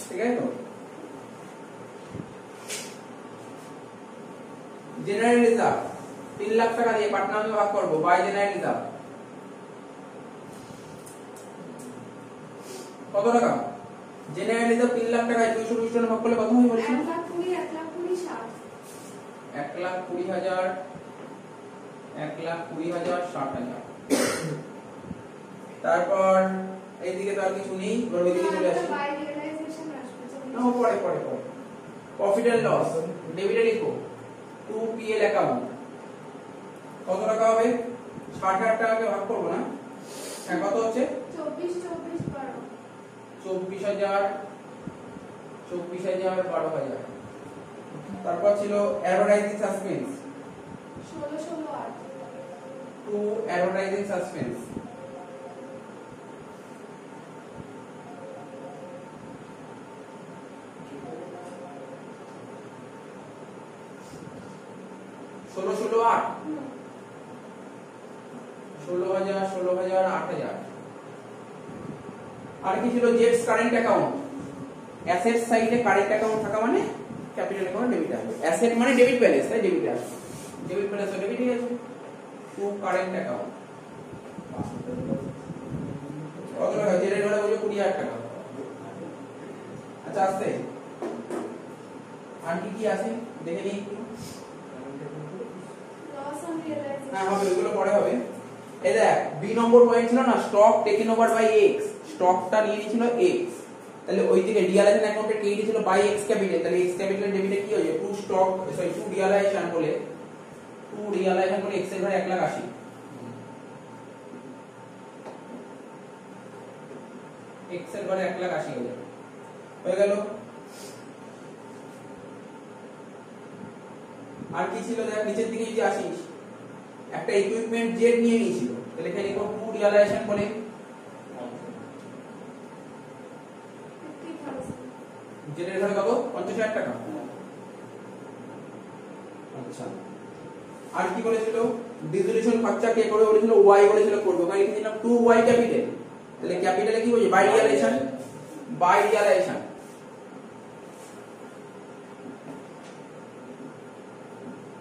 ঠিক আছে তো? জেনারেল রিজার্ভ 3 লাখ টাকা দিয়ে পার্টনার ভাগ করব বাই জেনারেল রিজার্ভ। কত টাকা? জেনারেল রিজার্ভ 3 লাখ টাকায় 220 জন ভাগ করলে কত হয় বলছি? 1,20,000 60,000। তারপর এইদিকে তো আর কিছু নেই, এবার ওইদিকে চলে আসি। না পরে পরে পরে প্রফিট এন্ড লস ডেবিটে লিখো 2PL অ্যাকাউন্ট। কত টাকা হবে? 60,000 টাকাকে ভাগ করব না? হ্যাঁ কত হচ্ছে? 24,000 12,000। তারপর ছিল অ্যাডভার্টাইজিং সাসপেন্স 2 অ্যাডভার্টাইজিং সাসপেন্স। ষোলো 16,000 8,000। আর কি ছিল? Jets current account. অ্যাসেট সাইডে কারেন্ট অ্যাকাউন্ট থাকা মানে ক্যাপিটাল অ্যাকাউন্ট ডেবিট আসবে। অ্যাসেট মানে ডেবিট ব্যালেন্স, তাই ডেবিট আসবে। ডেবিট ব্যালেন্স ডেবিট হয়ে গেছে। টু কারেন্ট অ্যাকাউন্ট কত টাকা? জেনারেল ঘরে বলে 20,000 টাকা। আচ্ছা আসছে আর কি কি আছে দেখে নিই একটু। হ্যাঁ হবে, ওইগুলো পরে হবে। এই দেখ বি নম্বর পয়েন্ট ছিল না stock taken over by X, স্টকটা নিয়ে নিয়েছিল এক্স, তাহলে ওই দিকে রিয়ালাইজেশন অ্যাকাউন্টে ক্রেডিট ছিল বাই এক্স ক্যাপিটাল, তাহলে এক্স ক্যাপিটাল ডেবিটে কি হয়েছে? To stock sorry to realisation বলে এক্স এর ঘরে 1,80,000। এক্স এর ঘরে 1,80,000 হয়ে গেল। আর কি ছিল দেখ নিচের দিকে যদি আসিস, একটা ইকুইপমেন্ট জেড নিয়ে নিয়েছিল, তাহলে এখানে লিখো টু রিয়ালাইজেশন বলে জেডের ঘরে কত? 50,000 টাকা। আচ্ছা আর কি বলেছিল? ডিসোলিউশন খরচা কে করে বলেছিল? ওয়াই বলেছিল করবে। ওখানে লিখেছিলাম 2Y ক্যাপিটাল, তাহলে ক্যাপিটালে কি বলছে? By realisation.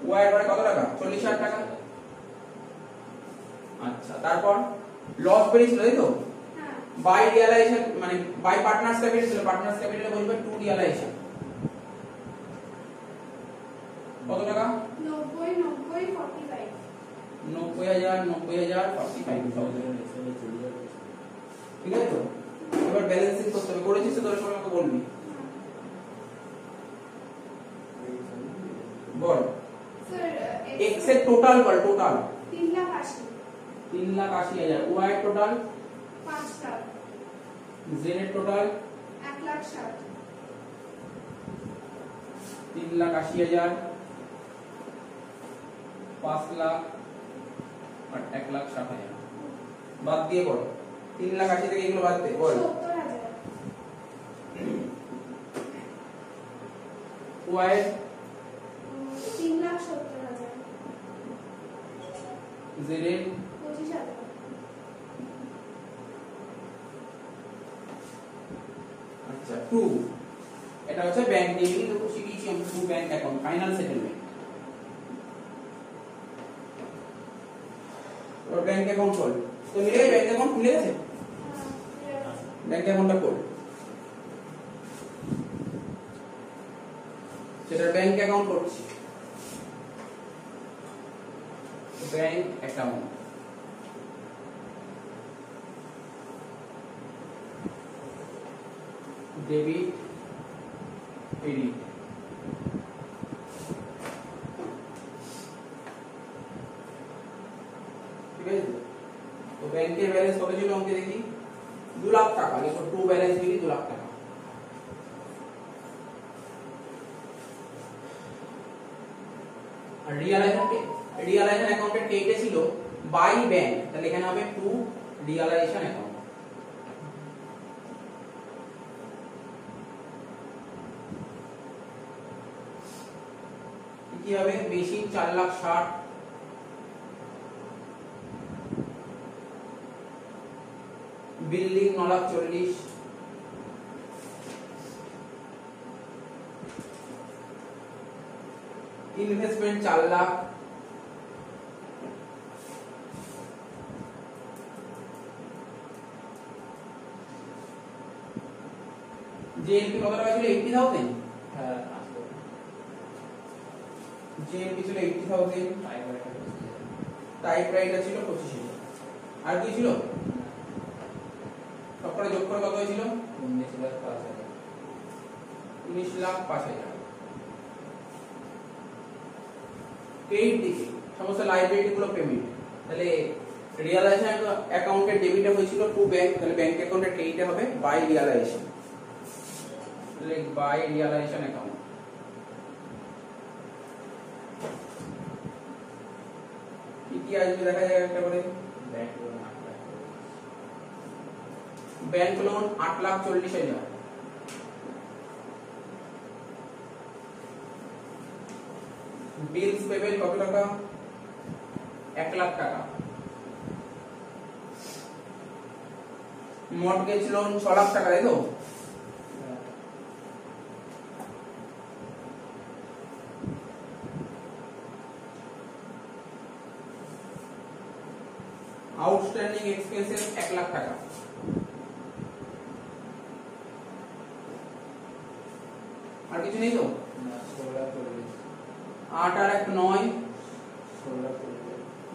ওয়াই এর ঘরে কত টাকা? 40,000 টাকা। আচ্ছা তারপর লস বেরিয়েছিল তাই তো? বাই রিয়ালাইজেশন মানে বাই পার্টনার্স ক্যাপিটাল ছিল, পার্টনার্স ক্যাপিটালে বলবে টু রিয়ালাইজেশন। কত টাকা? 90,000 45,000। ঠিক আছে তো? এবার ব্যালেন্সিং করতে হবে। করেছিস তো? তোর সময় আমাকে বলবি। বল এক্স এর টোটাল বল। টোটাল 3,80,000। ওয়াই এর টোটাল 5 লাখ। জেড এর টোটাল 1,60,000। 3,80,000 5 লাখ আর 1,60,000 বাদ দিয়ে বল। 3,80,000 থেকে এগুলো বাদ দে বল। 70,000। ওয়াই 3,70,000। জেড এর 25,000। আচ্ছা 2 এটা হচ্ছে ব্যাংক নিয়ে দেখো শিখিয়েছি আমি। 2 ব্যাংক অ্যাকাউন্ট ফাইনাল সেটেলমেন্ট। और बैंक अकाउंट खोल तो मिलेगा। बैंक अकाउंट खुले गए बैंक अकाउंटটা खोल সেটা ব্যাংক অ্যাকাউন্ট করছি। ব্যাংক অ্যাকাউন্ট ডেবিট ক্রেডিট তো ব্যাংকের ব্যালেন্স কত ছিল অঙ্কে দেখি 2 লাখ টাকা, দেখো টু ব্যালেন্স মিলি 2 লাখ টাকা। আর রিয়ালাইজেশন অ্যাকাউন্টের কেটে ছিল বাই ব্যাংক, তাহলে এখানে হবে টু রিয়ালাইজেশন অ্যাকাউন্ট। কি হবে মেশিন 4,60,000, বিল্ডিং 9,40,000, ইনভেস্টমেন্ট 4 লাখ, জেএনপি কত টাকা ছিল 80,000, হ্যাঁ আসবে জেএনপি ছিল 80,000, টাইপরাইটার ছিল 25,000, আর কি ছিল সব করে যোগ করে কত হয়েছিল 19,05,000। পেইড দিকে সমস্ত লাইবিলিটি গুলো পেমেন্ট, তাহলে রিয়ালাইজেশন অ্যাকাউন্টের ডেবিটে হয়েছিল টু ব্যাংক, তাহলে ব্যাংক অ্যাকাউন্টের ক্রেডিটে হবে বাই রিয়ালাইজেশন, তাহলে বাই রিয়ালাইজেশন অ্যাকাউন্ট। কি আসবে দেখা যায় একটা করে, ব্যাংক লোন 8,40,000, বিলস পেমেন্ট কত টাকা 1 লাখ টাকা, মর্টগেজ লোন 6 লাখ টাকা, তাই তো আউটস্ট্যান্ডিং এক্সপেন্সেস 1 লাখ টাকা, আর কিছু নেই তো 8 আর 1 9,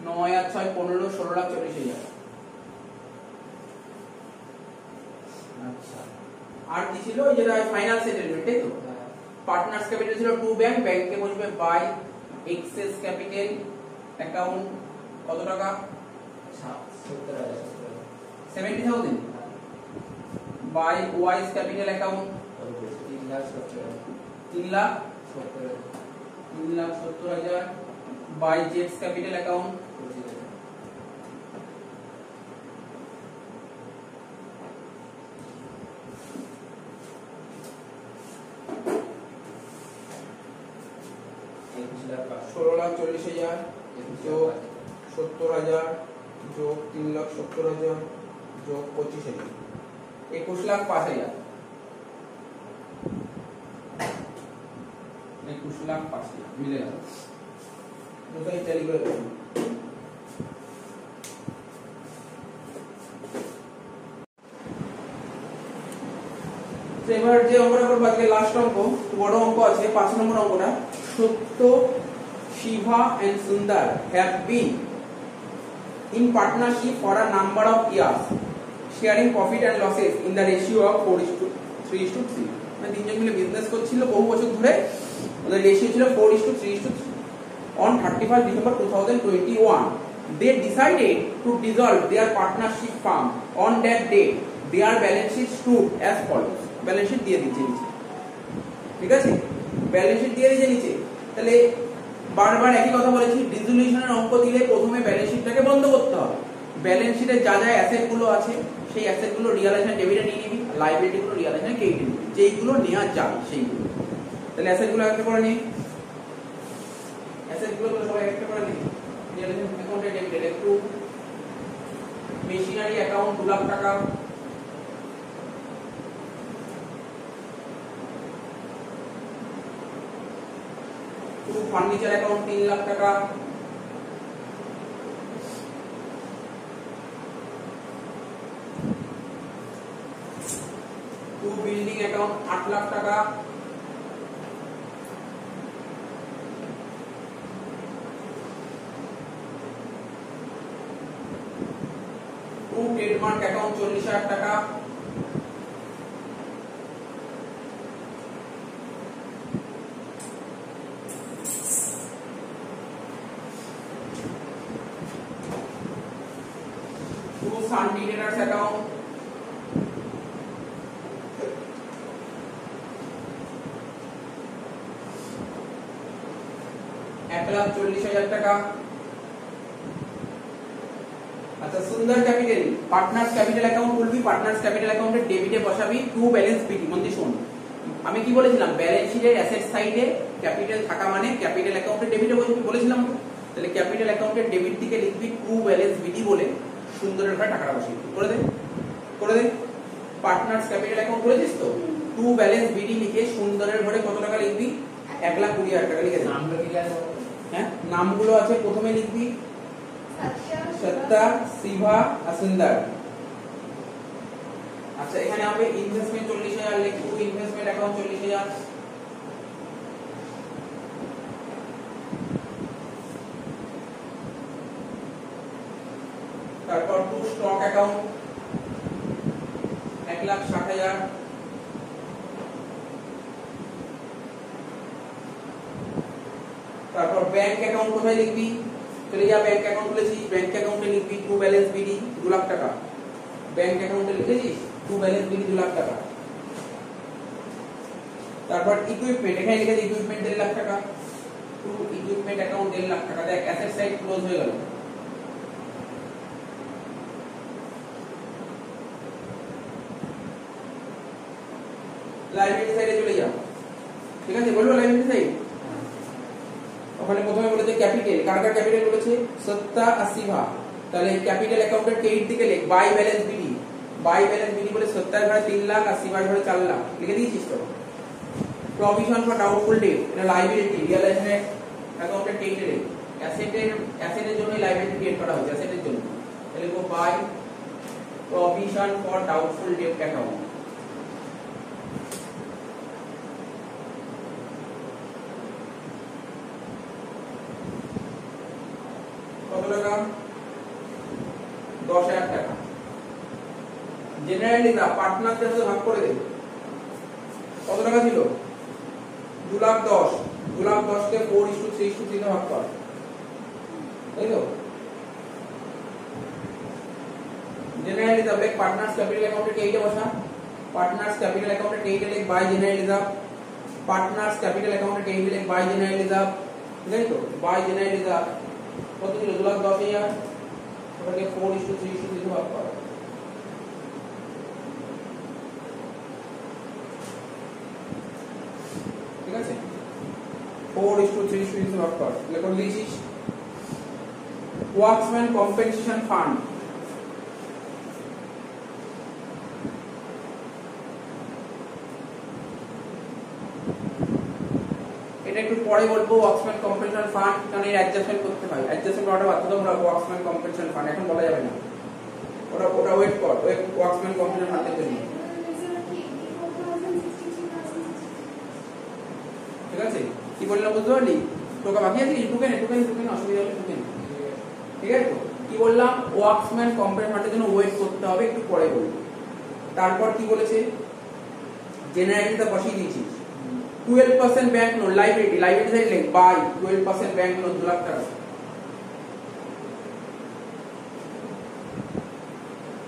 9 আর 6 15, 16,40,000। আচ্ছা আর কি ছিল যেটা ফাইনাল সেটেলমেন্ট, তাই তো পার্টনার্স ক্যাপিটাল ছিল টু ব্যাংক, ব্যাংকে বসবে বাই এক্সেস ক্যাপিটাল অ্যাকাউন্ট কত টাকা 70,000, by Y's capital account 3,70,000, by জেটস ক্যাপিটাল অ্যাকাউন্ট 16,40,000 যোগ 70,000 যোগ 3,70,000 যোগ 25,000, 21,05,000, 21,05,000 মিলে গেল। দুটোই ট্যালি করে দেবো। এবার যে অঙ্কটা করবো আজকে লাস্ট অঙ্ক, বড় অঙ্ক আছে 5 নম্বর অঙ্কটা। সত্য, শিভা and Sundar have been in partnership for a number of years, sharing profit and losses in the ratio of 4:3:3। মানে তিনজন মিলে বিজনেস করছিল বহু বছর ধরে, ওদের রেশিও ছিল 4:3:3। On 31st December 2021, they decided to dissolve their partnership firm. On that date, their balance sheet stood as follows. Balance sheet দিয়ে দিয়েছে নিচে, ঠিক আছে ব্যালেন্স শিট দিয়ে দিয়েছে নিচে। তাহলে বারবার একই কথা বলেছি, ডিসোলিউশনের অঙ্ক দিলে প্রথমে ব্যালেন্স শিটটাকে বন্ধ করতে হবে। ব্যালেন্স শিটে যা যা অ্যাসেট গুলো আছে সেই অ্যাসেট গুলো রিয়ালাইজেশন ডেবিটে নিয়ে নিবি, লাইবিলিটি গুলো রিয়ালাইজেশন ক্রেডিটে নিবি, যেইগুলো নেওয়া যাবে সেইগুলো। তাহলে অ্যাসেট গুলো একটা করে নিই, অ্যাসেট গুলো সবাই একটা করে নিই। রিয়ালাইজেশন অ্যাকাউন্টে ডেবিটে একটু মেশিনারি অ্যাকাউন্ট 2 লাখ টাকা, ফার্নিচার অ্যাকাউন্ট 3 লাখ টাকা, টু বিল্ডিং অ্যাকাউন্ট 8 লাখ টাকা, টু ট্রেডমার্ক অ্যাকাউন্ট 40,000 টাকা, টু সানডি ট্রেডার্স অ্যাকাউন্ট, ₹1,40,000 টাকা। আচ্ছা, সুন্দর ক্যাপিটাল পার্টনার্স ক্যাপিটাল অ্যাকাউন্ট খুলবি, পার্টনার্স ক্যাপিটাল অ্যাকাউন্টে ডেবিটে বসাবি টু ব্যালেন্স বিডি। মন দিয়ে শোন, আমি কি বলেছিলাম, ব্যালেন্স শিটের অ্যাসেট সাইডে ক্যাপিটাল থাকা মানে ক্যাপিটাল অ্যাকাউন্টে ডেবিটে বলেছিলাম তো। তাহলে ক্যাপিটাল অ্যাকাউন্টের ডেবিট দিকে লিখবি টু ব্যালেন্স বিডি বলে সুন্দরের ঘরে টাকাটা বসিয়ে করে দে, করে দে। পার্টনার্স ক্যাপিটাল অ্যাকাউন্ট করেছিস তো, টু ব্যালেন্স বিডি লিখে সুন্দরের ঘরে কত টাকা লিখবি, 1,20,000 টাকা লিখে দে। নামটা কি আছে? হ্যাঁ, নামগুলো আছে, প্রথমে লিখবি সত্য, সত্তা, শিভা আর সুন্দর। আচ্ছা, এখানে হবে ইনভেস্টমেন্ট 40,000 লিখবো, ইনভেস্টমেন্ট অ্যাকাউন্ট 40,000। তারপর টু স্টক অ্যাকাউন্ট 1,60,000। তারপর ব্যাংক অ্যাকাউন্ট কোথায় লিখবি, চলে যা, ব্যাংক অ্যাকাউন্ট খুলেছিস, ব্যাংক অ্যাকাউন্টে লিখবি টু ব্যালেন্স বিডি 2 লাখ টাকা। ব্যাংক অ্যাকাউন্টে লিখেছিস টু ব্যালেন্স বিডি 2 লাখ টাকা। তারপর ইকুইপমেন্ট, এখানে লিখেছি ইকুইপমেন্ট 1.5 লাখ টাকা, টু ইকুইপমেন্ট অ্যাকাউন্ট 1.5 লাখ টাকা। দেখ, অ্যাসেট সাইড ক্লোজ হয়ে গেল। লাইবিলিটি সাইডে চলে যাও, ঠিক আছে, বলবো লাইবিলিটি সাইড। ওখানে প্রথমে বলেছে ক্যাপিটাল, কার কার ক্যাপিটাল বলেছে, সত্তা আর শিভা। তাহলে ক্যাপিটাল অ্যাকাউন্টের ক্রেডিট দিকে লিখ by balance BD, by balance BD বলে সত্তার ঘরে 3 লাখ আর শিভার ঘরে 4 লাখ লিখে দিয়েছিস তো। প্রভিশন ফর ডাউটফুল ডেট, এটা লাইবিলিটি, রিয়ালাইজমেন্ট অ্যাকাউন্টের ক্রেডিটে অ্যাসেটের জন্য লাইবিলিটি ক্রিয়েট করা হয়েছে, অ্যাসেটের জন্য। তাহলে লিখো by provision for doubtful debt account. কত টাকা, 10,000 টাকা। জেনারেল রিজার্ভ পার্টনারদের সাথে ভাগ করে দে, কত টাকা ছিল, 2,10,000। 2,10,000 কে 4:3:3 তে ভাগ কর, তাই তো। জেনারেল রিজার্ভ লিখ পার্টনার্স ক্যাপিটাল অ্যাকাউন্টে এইটা বসা, পার্টনার্স ক্যাপিটাল অ্যাকাউন্টে এইটা লিখ by general reserve, partners capital অ্যাকাউন্টে এইটা লিখ বাই জেনারেল রিজার্ভ, তাই তো। বাই জেনারেল রিজার্ভ কত ছিল, 2,10,000, ওটাকে 4:3:3 তে ভাগ কর। ঠিক আছে, 4:3:3 তে ভাগ কর। লেখো লিখিস ওয়ার্কসম্যান কম্পেনসেশন ফান্ড, এটা একটু পরে বলবো। ওয়ার্কসম্যান কম্পেনসেশন ফান্ড, কারণ এর অ্যাডজাস্টমেন্ট করতে হয়, অ্যাডজাস্টমেন্ট করাটা বাধ্যতামূলক। ওয়ার্কসম্যান কম্পেনসেশন ফান্ড এখন বলা যাবে না, ওটা ওয়েট কর, ওই ওয়ার্কসম্যান কম্পেনসেশন ফান্ডের জন্য। ঠিক আছে, কি বললাম বুঝতে পারলি, টোকা বাকি আছে, টুকে নে, অসুবিধা হলে টুকে নে। ঠিক আছে, তো কি বললাম, ওয়ার্কসম্যান কম্পেনসেশন ফান্ডের জন্য ওয়েট করতে হবে, একটু পরে বলবো। তারপর কি বলেছে, জেনারেলিটা বসিয়ে দিয়েছিস 12% bank loan, liability, liability side লিখ বাই 12% ব্যাংক লোন 2 লাখ টাকা।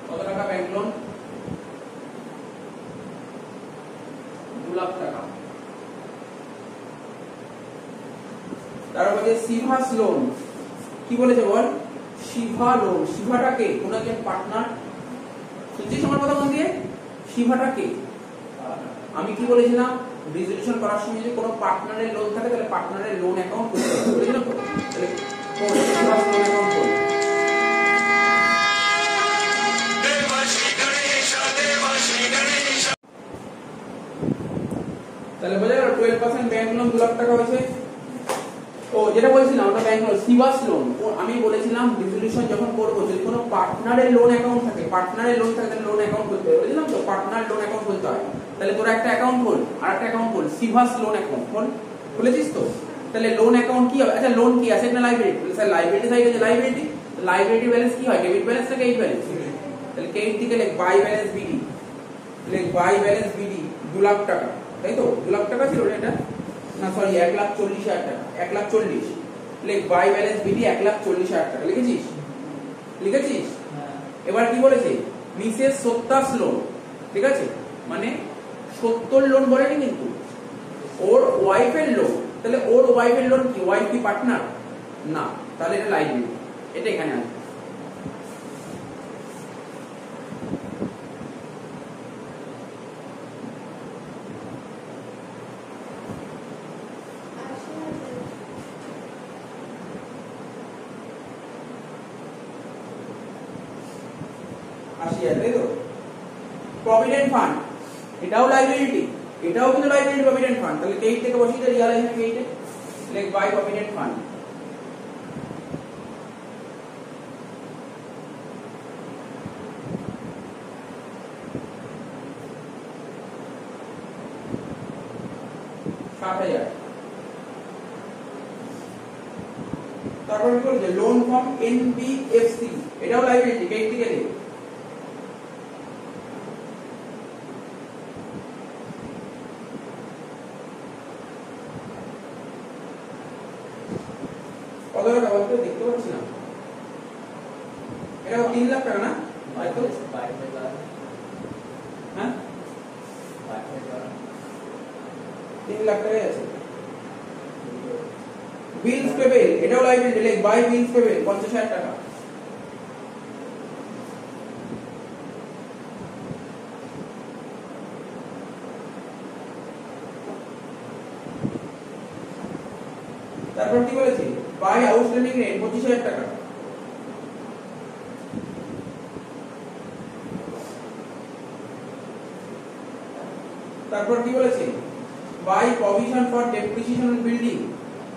কত টাকা ব্যাংক লোন, 2 লাখ টাকা। তারপর যে শিভাস লোন, কি বলেছে বল, শিভা লোন, শিভাটাকে কোন একজন পার্টনার, শুনছিস আমার কথা মন দিয়ে, শিভাটাকে আমি কি বলেছিলাম, রেজুলেশন করার সময় যদি কোনো পার্টনারের লোন থাকে তাহলে পার্টনারের লোন অ্যাকাউন্ট করতে হবে, বুঝলেন তো। তাহলে কোন শিভাস লোন অ্যাকাউন্ট করব, তাহলে বোঝা গেল 12% ব্যাংক লোন 2 লাখ টাকা হয়েছে। ও যেটা বলছিলাম ওটা ব্যাংক লোন, শিভাস লোন। আমি বলেছিলাম রেজুলেশন যখন করব যদি কোনো পার্টনারের লোন অ্যাকাউন্ট থাকে, পার্টনারের লোন থাকে তাহলে লোন অ্যাকাউন্ট করতে হবে, বুঝলাম তো। পার্টনার লোন অ্যাকাউন্ট করতে হয়, তাহলে তোরা একটা অ্যাকাউন্ট খোল আর একটা অ্যাকাউন্ট খোল, শিভাস লোন অ্যাকাউন্ট খোল, খুলেছিস তো। তাহলে লোন অ্যাকাউন্ট কি হবে, আচ্ছা লোন কি অ্যাসেট না লাইবিলিটি, স্যার লাইবিলিটি সাইডে যে লাইবিলিটি, লাইবিলিটি ব্যালেন্স কি হয়, ডেবিট ব্যালেন্স না ক্রেডিট ব্যালেন্স, তাহলে ক্রেডিট দিকে লিখ বাই ব্যালেন্স বিডি, লিখ বাই ব্যালেন্স বিডি 2 লাখ টাকা, তাই তো। 2 লাখ টাকা ছিল এটা, না সরি 1,40,000 টাকা, 1,40,000 লিখ বাই ব্যালেন্স বিডি 1,40,000 টাকা লিখেছিস, লিখেছিস। এবার কি বলেছে মিসেস সত্যাস লোন, ঠিক আছে, মানে সত্তর লোন বলেনি কিন্তু, ওর ওয়াইফের লোন। তাহলে ওর ওয়াইফের লোন কি, ওয়াইফ কি পার্টনার না, তাহলে এটা লাইবিলিটি, এটা এখানে আছে। তাই তো। প্রভিডেন্ট ফান্ড এটাও লাইবিলিটি, এটাও কিন্তু লাইবিলিটি প্রভিডেন্ট ফান্ড। তাহলে কেইট থেকে বসিয়ে দিই রিয়ালাইজেশন কেইটে, লেখ বাই প্রভিডেন্ট ফান্ড। তারপর কি বলছে লোন ফ্রম এনবিএফসি, এটাও লাইবিলিটি, কেইট থেকে দিই। কত টাকা বলতে দেখতে পাচ্ছি না, এটা 3 লাখ টাকা না, হ্যাঁ হ্যাঁ 3 লাখ টাকাই আছে। বিলস পেবেল এটাও লাইবিলিটি, লেখ বাই বিলস পেবেল 50,000 টাকা। তারপর কি বলেছি বাই আউটস্ট্যান্ডিং রেট 25,000 টাকা। তারপর কি বলেছে by provision for depreciation on building.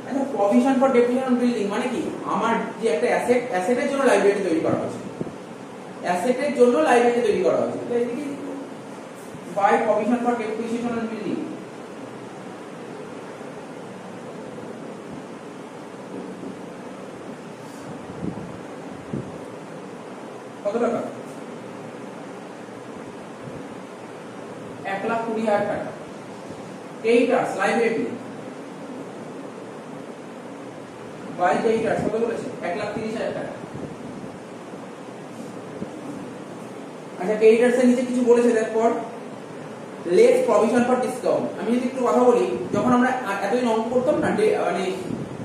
আচ্ছা provision for depreciation on building মানে কি, আমার যে একটা অ্যাসেট, অ্যাসেটের জন্য লাইবিলিটি তৈরি করা হয়েছে, অ্যাসেটের জন্য লাইবিলিটি তৈরি করা হয়েছে, তাই এদিকে by provision for depreciation on building. কত টাকা, 1,20,000 টাকা। কেইটার্স লাইবিলিটি বাই কেইটার্স কত বলেছে 1,30,000 টাকা। আচ্ছা কেইটার্স এর নিচে কিছু বলেছে, তারপর লেস প্রভিশন ফর ডিসকাউন্ট। আমি যদি একটু কথা বলি, যখন আমরা এতদিন অঙ্ক করতাম না, মানে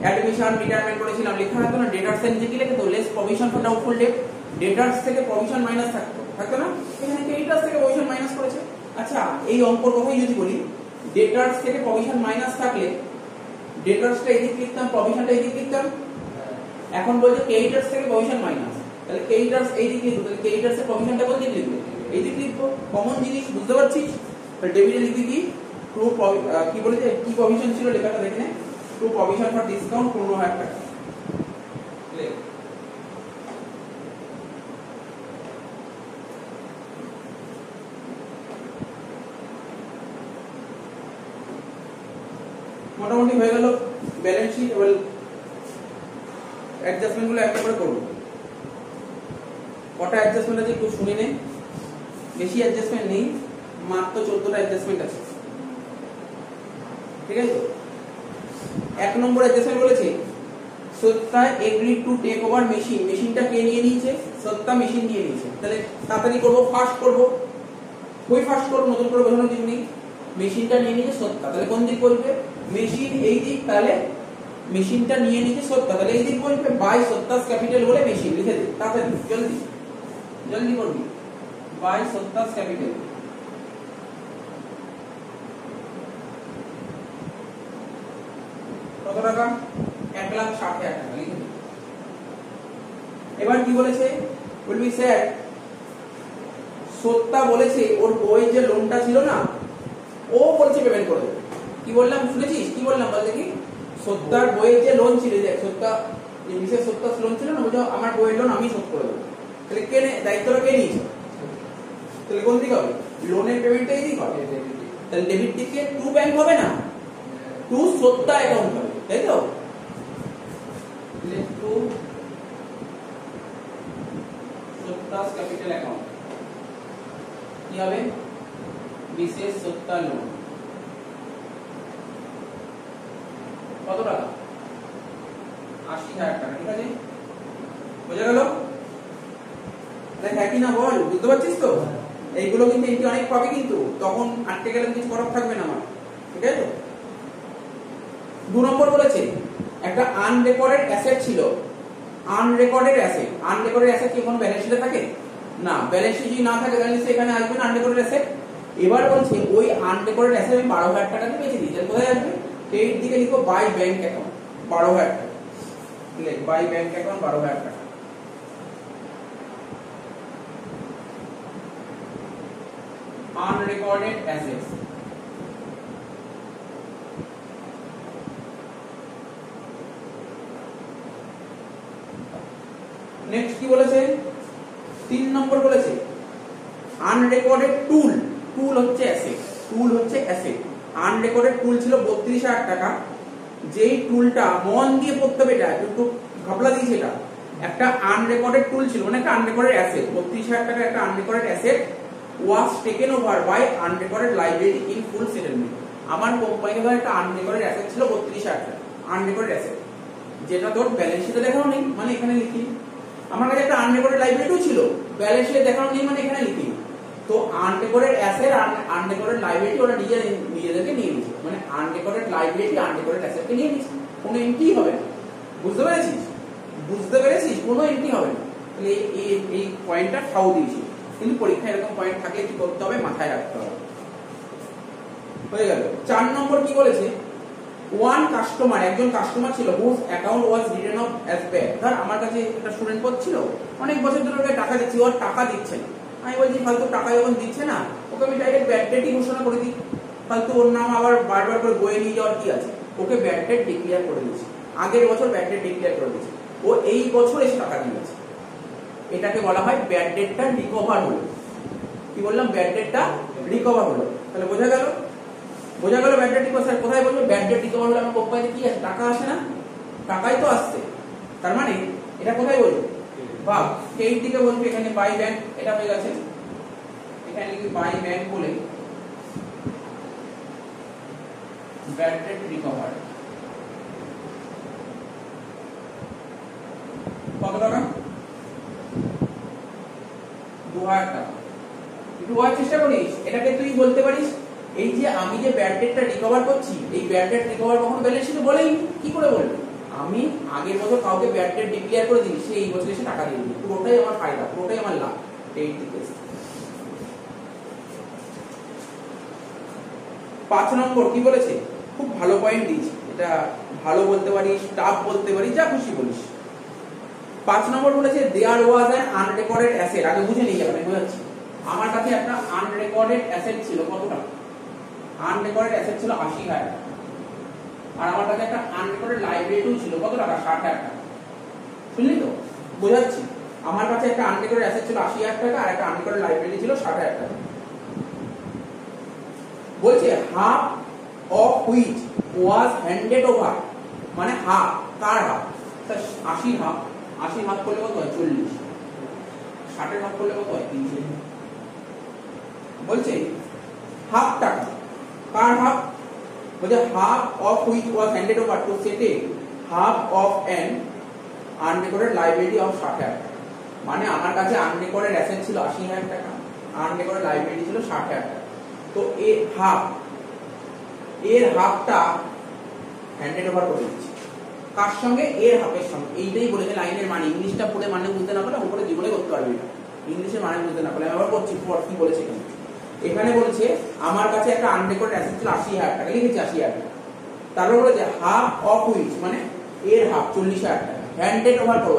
অ্যাডমিশন রিটায়ারমেন্ট করেছিলাম, লেখা থাকতো না ডেটার্স এর নিচে কি লেখা, তো less provision for doubtful debt, debtors থেকে প্রভিশন মাইনাস থাকতো না, এখানে কেইটার্স থেকে প্রভিশন মাইনাস করেছে। আচ্ছা এই অঙ্কর কথাই যদি বলি, ডেটার্স থেকে প্রভিশন মাইনাস থাকলে ডেটার্সটা এদিকে লিখতাম, প্রভিশনটা এদিকে লিখতাম। এখন বলছে কেইটার্স থেকে প্রভিশন মাইনাস, তাহলে কেইটার্স এইদিকে লিখবো, তাহলে কেইটার্স এর প্রভিশনটা কোন দিকে লিখবো, এইদিকে লিখবো, কমন জিনিস বুঝতে পারছিস। তাহলে ডেবিটে লিখবি কি ট্রু, কি বলেছে কি প্রভিশন ছিল লেখাটা দেখে নে, ট্রু প্রভিশন ফর ডিসকাউন্ট 15,000 টাকা। মোটামুটি হয়ে গেল ব্যালেন্স শিট। এবার অ্যাডজাস্টমেন্ট গুলো একটা করে করব। কটা অ্যাডজাস্টমেন্ট আছে একটু শুনে নে, বেশি অ্যাডজাস্টমেন্ট নেই, মাত্র 14টা অ্যাডজাস্টমেন্ট আছে, ঠিক আছে। 1 নম্বর অ্যাডজাস্টমেন্ট বলেছে সত্তা agree to take over machine, মেশিনটা কে নিয়ে নিয়েছে, সত্তা মেশিন নিয়ে নিয়েছে। তাহলে তাড়াতাড়ি করব, ফাস্ট করব, কই ফাস্ট করব, নতুন করে বোঝানোর কিছু নেই, মেশিনটা নিয়ে নিয়েছে সত্তা, তাহলে কোন দিক বলবে, মেশিন এই দিক, তাহলে মেশিনটা নিয়ে নিয়েছে সত্তা, তাহলে এই দিক বলবে বাই সত্তাস ক্যাপিটাল বলে মেশিন লিখে দে, তাড়াতাড়ি জলদি জলদি করবি, বাই সত্তাস ক্যাপিটাল। কত টাকা, 1,60,000 টাকা লিখে দে। এবার কি বলেছে বলবি স্যার সত্তা বলেছে ওর বইয়ের যে লোনটা ছিল না, ও বলছে পেমেন্ট করে দেবে। কি বললাম শুনেছিস, কি বললাম বল দেখি, সত্তার বইয়ের যে লোন ছিল, যে সত্তা যে বিশেষ সত্তার লোন ছিল না, বলছে আমার বইয়ের লোন আমি শোধ করে দেবো। তাহলে কে দায়িত্বটা কে নিয়েছে, তাহলে কোন দিক হবে, লোনের পেমেন্টটা এই দিক হবে, তাহলে ডেবিট দিকে টু ব্যাংক হবে না, টু সত্তা অ্যাকাউন্ট হবে, তাই তো। টু সত্তাস ক্যাপিটাল অ্যাকাউন্ট কি হবে, বিশেষ সত্তা লোন। কত টাকা, 80,000 টাকা, ঠিক আছে বোঝা গেল। তাই হ্যাঁ কি না বল, বুঝতে পারছিস তো? এইগুলো কিন্তু এন্ট্রি অনেক পাবে, কিন্তু তখন আটকে গেলে কিছু করার থাকবে না আমার, ঠিক আছে তো? 2 নম্বর বলেছে একটা আনরেকর্ডেড অ্যাসেট ছিল। আনরেকর্ডেড অ্যাসেট কি কোনো ব্যালেন্স শিটে থাকে না? ব্যালেন্স শিট যদি না থাকে তাহলে এখানে আসবে না আনরেকর্ডেড অ্যাসেট। এবার বলছে ওই আনরেকর্ডেড অ্যাসেট আমি 12,000 টাকা দিয়ে বেচে দিয়েছি, কোথায় আসবে? ক্রেডিট দিকে লিখো বাই ব্যাংক অ্যাকাউন্ট 12,000 টাকা, ঠিক আছে, বাই ব্যাংক অ্যাকাউন্ট 12,000 টাকা। আনরেকর্ডেড অ্যাসেটস, নেক্সট কি বলেছে? 3 নম্বর বলেছে আনরেকর্ডেড টুল। টুল হচ্ছে অ্যাসেট। আনরেকর্ডেড টুল ছিল 32,000 টাকা। যেই টুলটা মন দিয়ে পড়তে হবে, এটা একটু ঘাপলা দিয়েছে, এটা একটা আনরেকর্ডেড টুল ছিল, মানে একটা আনরেকর্ডেড অ্যাসেট। 32,000 টাকা একটা unrecorded asset was taken over by unrecorded liability in full settlement. আমার কোম্পানিতে ধর একটা আনরেকর্ডেড অ্যাসেট ছিল 32,000 টাকা, আনরেকর্ডেড অ্যাসেট, যেটা তোর ব্যালেন্স শিটে দেখানো নেই, মানে এখানে লিখি। আমার কাছে একটা আনরেকর্ডেড লাইবিলিটিও ছিল, ব্যালেন্স শিটে দেখানো নেই, মানে এখানে লিখি। তো আনরেকর্ডেড অ্যাসেট আর আনরেকর্ডেড লাইবিলিটি ওরা নিজেদেরকে নিয়ে নিয়েছে, মানে আনরেকর্ডেড লাইবিলিটি আনরেকর্ডেড অ্যাসেটকে নিয়ে নিয়েছে, কোনো এন্ট্রি হবে না। বুঝতে পেরেছিস? কোনো এন্ট্রি হবে না। তাহলে এই পয়েন্টটা ঠাউ দিয়েছি, কিন্তু পরীক্ষায় এরকম পয়েন্ট থাকলে কি করতে হবে, মাথায় রাখতে হবে। হয়ে গেল। 4 নম্বর কি বলেছে? ওয়ান কাস্টমার, একজন কাস্টমার ছিল whose account was written off as bad. ধর আমার কাছে একটা স্টুডেন্ট পড়ছিল, অনেক বছর ধরে ওকে টাকা দিচ্ছি, ওর টাকা দিচ্ছে না। আমি বলছি ফালতু টাকা যখন দিচ্ছে না, ওকে আমি ডাইরেক্ট ব্যাড ডেটই ঘোষণা করে দিই। ফালতু ওর নাম আবার বারবার করে বয়ে নিয়ে যাওয়ার কি আছে? ওকে ব্যাড ডেট ডিক্লেয়ার করে দিয়েছি, আগের বছর ব্যাড ডেট ডিক্লেয়ার করে দিয়েছি, ও এই বছর এসে টাকা দিয়েছে। এটাকে বলা হয় ব্যাড ডেটটা রিকভার হলো। কি বললাম? ব্যাড ডেটটা রিকভার হলো। তাহলে বোঝা গেল ব্যাড ডেট রিকভার। স্যার কোথায় বলবো ব্যাড ডেট রিকভার হলো? আমার কোম্পানিতে কি আছে? টাকা আসে না? টাকাই তো আসছে, তার মানে এটা কোথায় বলবো? বা এই দিকে বলবো, এখানে বাই ব্যাংক, এটা হয়ে গেছে, এখানে লিখি বাই ব্যাংক বলে ব্যাড ডেট রিকভার। কত টাকা? 2,000 টাকা। একটু বোঝার চেষ্টা করিস। এটাকে তুই বলতে পারিস এই যে আমি যে ব্যাড ডেটটা রিকভার করছি, এই ব্যাড ডেট রিকভার কখনো ব্যালেন্স শিটে বলেই কি করে বলবো? আমি আগের বছর কাউকে ব্যাড ডেট ডিক্লেয়ার করে দিই, সে এই বছর এসে টাকা দিয়ে দিই, পুরোটাই আমার ফায়দা, পুরোটাই আমার লাভ। এই দিকে 5 নম্বর কি বলেছে? খুব ভালো পয়েন্ট দিয়েছি, এটা ভালো বলতে পারিস, টাফ বলতে পারিস, যা খুশি বলিস। 5 নম্বর বলেছে দেয়ার ওয়াজ অ্যান আনরেকর্ডেড অ্যাসেট। আগে বুঝে নিয়ে যাবেন, বোঝাচ্ছি। আমার কাছে একটা আনরেকর্ডেড অ্যাসেট ছিল, কত টাকা? আনরেকর্ডেড অ্যাসেট ছিল 80,000 টাকা। আর আমার কাছে একটা আনরেকর্ডেড লাইবিলিটিও ছিল, কত টাকা? 60,000 টাকা। শুনলি তো? বোঝাচ্ছি। আমার কাছে একটা আনরেকর্ডেড অ্যাসেট ছিল 80,000 টাকা, আর একটা আনরেকর্ডেড লাইবিলিটি ছিল 60,000 টাকা। বলছে half of which was handed over, মানে হাফ, কার হাফ? 80 হাফ, 80 হাফ করলে কত হয়? 40। 60 হাফ করলে কত হয়? 30। বলছে হাফ টাকা, কার হাফ? বলছে half of which was handed over to settle half of an unrecorded liability of 60,000 টাকা। মানে আমার কাছে আনরেকর্ডেড অ্যাসেট ছিল 80,000 টাকা, আনরেকর্ডেড লাইবিলিটি ছিল 60,000 টাকা। তো এর হাফটা হ্যান্ডেড ওভার করে দিচ্ছি, কার সঙ্গে? এর হাফের সঙ্গে। এইটাই বলেছে লাইনের মানে। ইংলিশটা পড়ে মানে বুঝতে না পারলে উপরে জীবনে করতে পারবি না, ইংলিশের মানে বুঝতে না পারলে। আমি আবার করছি কি বলেছে এখানে। বলছে আমার কাছে একটা আনরেকর্ডেড অ্যাসেট ছিল 80,000 টাকা, লিখেছি 80,000 টাকা। তারপর বলেছে হাফ অফ হুইচ, মানে এর হাফ 40,000 টাকা হ্যান্ডেড ওভার করবো,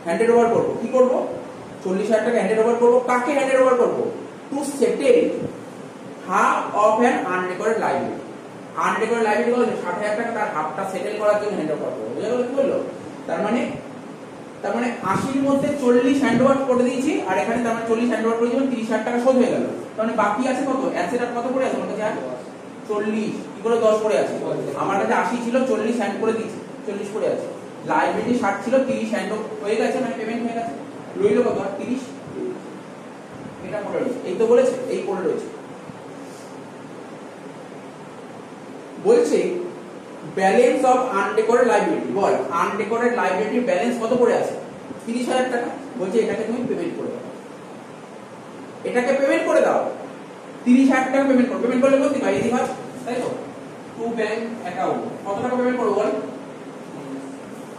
হ্যান্ডেড ওভার করবো। কি করবো? 40,000 টাকা হ্যান্ডেড ওভার করবো। কাকে হ্যান্ডেড ওভার করবো? To settle half of an unrecorded liability. Unrecorded liability বলছে 60,000 টাকা, তার হাফটা সেটেল করার জন্য হ্যান্ড ওভার করবো। বুঝা গেল কি বললো? তার মানে 80-র মধ্যে 40 হ্যান্ড ওভার করে দিয়েছি, আর এখানে তার মানে 40 হ্যান্ড ওভার করে দিয়েছি, 30,000 টাকা শোধ হয়ে গেল। তার মানে বাকি আছে কত? অ্যাসেট আর কত করে আছে আমার কাছে? 40। কি করে 10 করে আছে? আমার কাছে 80 ছিল, 40 হ্যান্ড করে দিয়েছি, 40 করে আছে। লাইবিলিটি 60 ছিল, 30 হ্যান্ড হয়ে গেছে, মানে পেমেন্ট হয়ে গেছে। রইল কত? 30। এটা পড়ে রয়েছে, এই তো বলেছে, এই পড়ে রয়েছে। বলছে ব্যালেন্স অফ আনরেকর্ডেড লাইবিলিটি। বল আনরেকর্ডেড লাইবিলিটির ব্যালেন্স কত পড়ে আছে? 30,000 টাকা, বলছে এটাকে তুমি পেমেন্ট করে দাও, এটাকে পেমেন্ট করে দাও, 30,000 টাকা পেমেন্ট করো, পেমেন্ট করলে বলতে ভাই এই ভাই, তাই তো টু ব্যাংক অ্যাকাউন্ট কত টাকা পেমেন্ট করবো বল,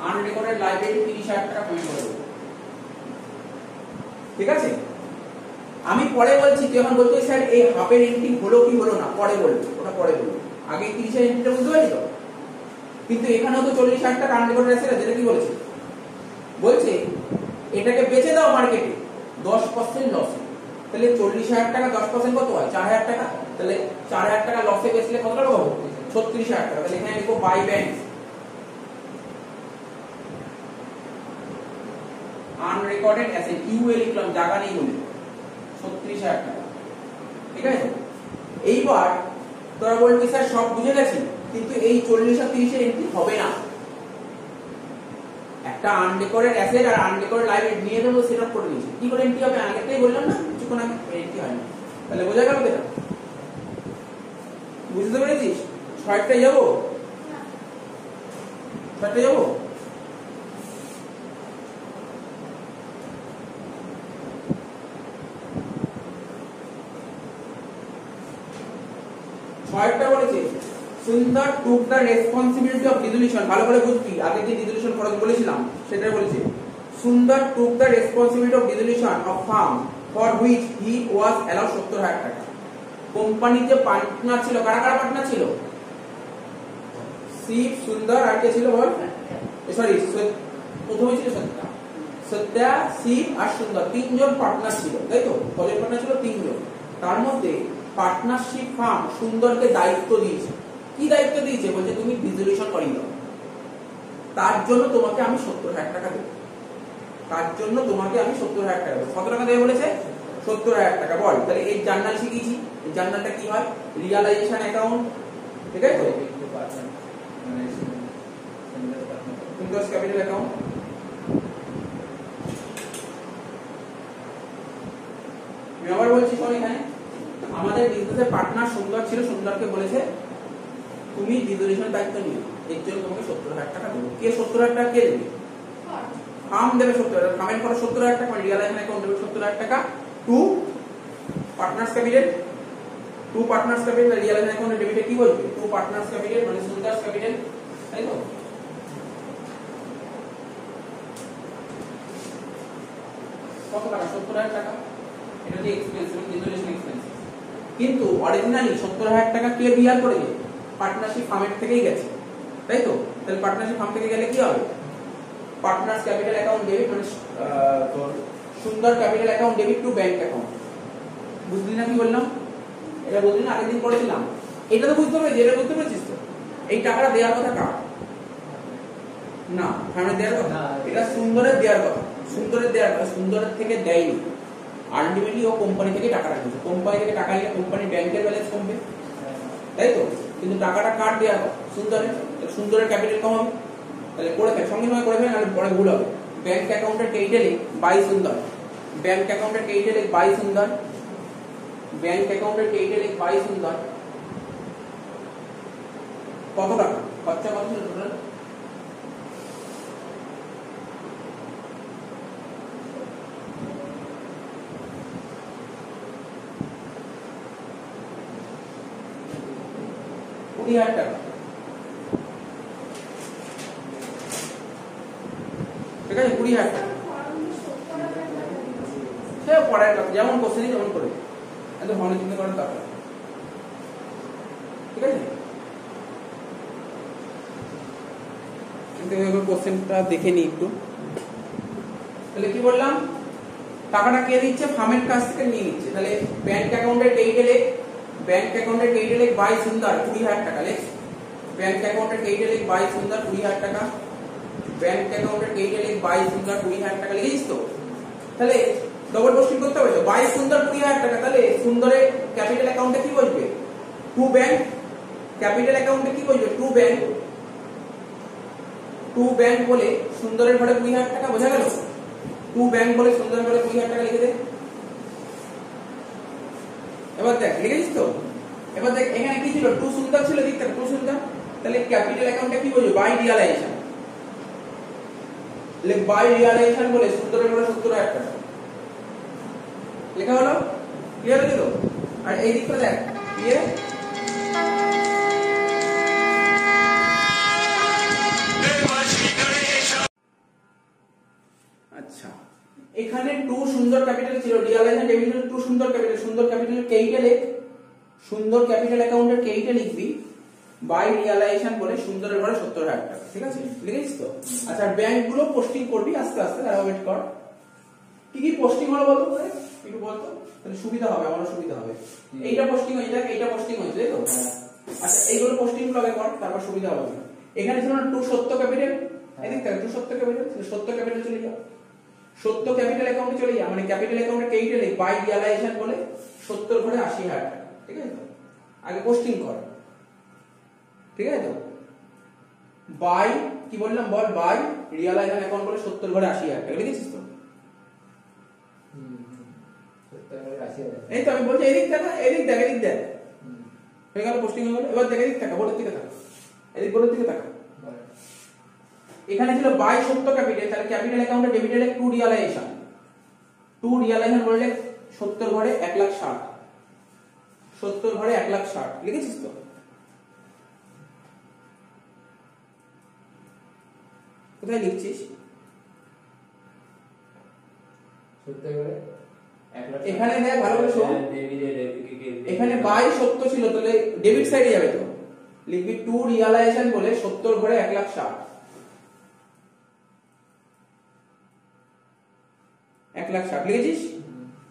আনরেকর্ডেড লাইবিলিটি 30,000 টাকা পেমেন্ট করে দেবো, ঠিক আছে। আমি পরে বলছি, তুই এখন বলছিস স্যার এই হাফের এন্ট্রি হলো কি হলো না, পরে বলবো, ওটা পরে বলবো, আগে 30,000 এন্ট্রিটা বুঝতে পারলি তো। কিন্তু এখানেও তো 40,000 টাকা আনরেকর্ডেড আছে, যেটা কি বলেছে, বলছে এটাকে বেচে দাও মার্কেটে 10% লস, তাহলে 40,000 টাকা 10% কত হয় 4,000 টাকা, তাহলে 4,000 টাকা লসে বেচলে কত টাকা পাবো 36,000 টাকা, তাহলে এখানে লিখো by bank unrecorded asset, UA লিখলাম জায়গা নেই বলে 36,000 টাকা, ঠিক আছে। এইবার তোরা বলবি স্যার সব বুঝে গেছি, কিন্তু এই 40 আর 30 এর এন্ট্রি হবে না, একটা আনরেকর্ডেড অ্যাসেট আর আনরেকর্ডেড লাইবিলিটি নিয়ে দেবো, সেট আপ করে দিয়েছি, কি করে এন্ট্রি হবে আগেটাই বললাম না, কিছুক্ষণ আগে এন্ট্রি হয় না, তাহলে বোঝা গেল এটা, বুঝতে পেরেছিস। 6টায় যাবো, 6টায় যাবো, ছয়টা বলেছে সুন্দর টুক দ্য রেসপন্সিবিলিটি অফ ডিসোলিউশন, ভালো করে বুঝবি, আগে যে ডিসোলিউশন খরচ বলেছিলাম সেটা বলেছে, সুন্দর took the responsibility of dissolution of firm for which he was allowed 70,000 টাকা। কোম্পানির যে পার্টনার ছিল, কারা কারা পার্টনার ছিল, শিব, সুন্দর আর কে ছিল বল, সরি প্রথমে ছিল সত্যা, সত্যা, শিব আর সুন্দর, তিনজন পার্টনার ছিল, তাই তো, কজন পার্টনার ছিল 3 জন, তার মধ্যে পার্টনারশিপ ফার্ম সুন্দরকে দায়িত্ব দিয়েছে, কি দায়িত্ব দিয়েছে, বলছে তুমি ডিসোলিউশন করিয়ে দাও, তার জন্য তোমাকে আমি 70,000 টাকা দেব, তার জন্য তোমাকে আমি 70,000 টাকা দেব, কত টাকা দেবে বলেছে 70,000 টাকা, বল তাহলে এই জার্নাল শিখিয়েছি, এই জার্নালটা কি হয়, রিয়ালাইজেশন অ্যাকাউন্ট, ঠিক আছে তো, ইনভেস্ট ক্যাপিটাল অ্যাকাউন্ট, আমি আবার বলছি শোন, এখানে আমাদের বিজনেসের পার্টনার সুন্দর ছিল, সুন্দরকে বলেছে তুমি ডিসোলিউশনের দায়িত্ব নিও, এর জন্য তোমাকে 70,000 টাকা দেবো, কে 70,000 টাকা কে দেবে, ফার্ম দেবে 70,000, ফার্মের খরচ 70,000 টাকা, রিয়ালাইজেশন অ্যাকাউন্ট দেবে 70,000 টাকা, two partners capital, two partners capital realisation অ্যাকাউন্টে ডেবিটে কি বলবে, টু পার্টনার্স ক্যাপিটাল মানে সুন্দর ক্যাপিটাল, তাই তো, কত টাকা 70,000 টাকা, এটা যে এক্সপেন্স এবং ডিসোলিউশন এক্সপেন্স, কিন্তু অরিজিনালি 70,000 টাকা কে বিয়ার করেছে, পার্টনারশিপ ফার্মের থেকেই গেছে, তাই তো, তাহলে পার্টনারশিপ ফার্ম থেকে গেলে কি হবে, পার্টনার্স ক্যাপিটাল অ্যাকাউন্ট ডেবিট মানে সুন্দর capital account debit to bank account, বুঝলি না কি বললাম, এটা বুঝলি না, আগের দিন পড়েছিলাম, এটা তো বুঝতে পেরেছিস, এটা বুঝতে পেরেছিস তো, এই টাকাটা দেওয়ার কথা কার, না ফার্মে দেওয়ার কথা, এটা সুন্দরের দেওয়ার কথা, সুন্দরের দেওয়ার কথা, সুন্দরের থেকে দেয়নি, আলটিমেটলি ও কোম্পানি থেকে টাকা রাখছে, কোম্পানি থেকে টাকা নিয়ে কোম্পানি ব্যাংকের ব্যালেন্স কমবে, তাই তো, কিন্তু টাকাটা কার দেওয়া হবে, সুন্দরের, সুন্দরের ক্যাপিটাল কম হবে, তাহলে করে ফেল, সঙ্গে সঙ্গে করে ফেল, নাহলে পরে ভুল হবে, ব্যাংক অ্যাকাউন্টের টেইটেলে বাই সুন্দর, ব্যাংক অ্যাকাউন্টের টেইটেলে বাই সুন্দর, ব্যাংক অ্যাকাউন্টের টেইটেলে বাই সুন্দর, কত টাকা খরচা কত ছিল টোটাল, $20,000 টাকা, ঠিক আছে, 20,000 টাকা, সে পড়ার কথা, যেমন কোশ্চেনই যেমন করে, এত ভালো চিন্তা করার দরকার, ঠিক আছে, কিন্তু এবার কোশ্চেনটা দেখে নিই একটু, তাহলে কি বললাম, টাকাটা কে দিচ্ছে, ফার্মের কাছ থেকে নিয়ে নিচ্ছে, তাহলে ব্যাংক অ্যাকাউন্টের টেইটেলে, ব্যাংক অ্যাকাউন্টের টেইটেলে বাই সুন্দর 20,000 টাকা, লেখ ব্যাংক অ্যাকাউন্টের টেইটেলে বাই সুন্দর 20,000 টাকা, ব্যাংক অ্যাকাউন্টের টেইটেলে বাই সুন্দর 20,000 টাকা, লিখেছিস তো, তাহলে ডবল পোস্টিং করতে হবে তো, বাই সুন্দর 20,000 টাকা, তাহলে সুন্দরের ক্যাপিটাল অ্যাকাউন্টে কি বসবে, টু ব্যাংক, ক্যাপিটাল অ্যাকাউন্টে কি বসবে, টু ব্যাংক, টু ব্যাংক বলে সুন্দরের ঘরে 20,000 টাকা, বোঝা গেল, টু ব্যাংক বলে সুন্দরের ঘরে 20,000 টাকা লিখে দে, এবার দেখ লিখেছিস তো, এবার দেখ এখানে কি ছিল, টু সুন্দর ছিল, দিক টু সুন্দর, তাহলে ক্যাপিটাল অ্যাকাউন্টে কি বলবো, বাই রিয়ালাইজেশন, তাহলে বাই রিয়ালাইজেশন বলে সূত্রের উপরে 70,000 টাকা লেখা হলো। ক্লিয়ার হলো? আর এই দিকটা দেখ ইয়ে আচ্ছা, এখানে টু সুন্দর ক্যাপিটাল ছিল, রিয়ালাইজেশন ডেবিটের টু সুন্দর ক্যাপিটাল কেইটে লেখ, সুন্দর ক্যাপিটাল অ্যাকাউন্টের কেইটে লিখবি বাই রিয়ালাইজেশন বলে সুন্দরের ঘরে 70,000 টাকা। ঠিক আছে, লিখেছিস তো? আচ্ছা, ব্যাংক গুলো পোস্টিং করবি আস্তে আস্তে, তারা ওয়েট কর। কি কি পোস্টিং হলো বলতো তোরে একটু বলতো, তাহলে সুবিধা হবে, আমারও সুবিধা হবে। এইটা পোস্টিং হয়েছে, দেখ এইটা পোস্টিং হয়েছে, তাই তো? আচ্ছা, এইগুলো পোস্টিং গুলো আগে কর, তারপর সুবিধা হবে। এখানে ছিল না টু সত্য ক্যাপিটাল, এদিক থেকে টু সত্য ক্যাপিটাল, সত্য ক্যাপিটাল চলে যাও, সত্য ক্যাপিটাল অ্যাকাউন্টে চলে যা, মানে ক্যাপিটাল অ্যাকাউন্টে কেইটে লিখ বাই রিয়ালাইজেশন বলে 70 ঘরে 80,000 টাকা। ঠিক আছে তো? আগে পোস্টিং কর। ঠিক আছে তো? বাই কি বললাম বল, বাই রিয়ালাইজেশন অ্যাকাউন্ট বলে 70 ঘরে 80,000 টাকা লিখেছিস তো? এই তো আমি বলছি এদিক দেখা, এদিক দেখ, এদিক দেখ, হয়ে গেল পোস্টিং হয়ে গেল। এবার দেখ এদিক দেখা, বোর্ডের দিকে দেখা, এদিক বোর্ডের দিকে দেখা। এখানে ছিল বাই সত্য ক্যাপিটাল, তাহলে ক্যাপিটাল অ্যাকাউন্টে debited to realisation, to realisation বললে 70 ঘরে 1,60,000, 70 ঘরে 1,60,000 লিখেছিস তো? কোথায় লিখছিস? এখানে দেখ ভালো করে শোন, এখানে বাই সত্য ছিল, তাহলে ডেবিট সাইডে যাবে তো, লিখবি টু রিয়ালাইজেশন বলে 70 ঘরে 1,60,000, 1,60,000 লিখেছিস?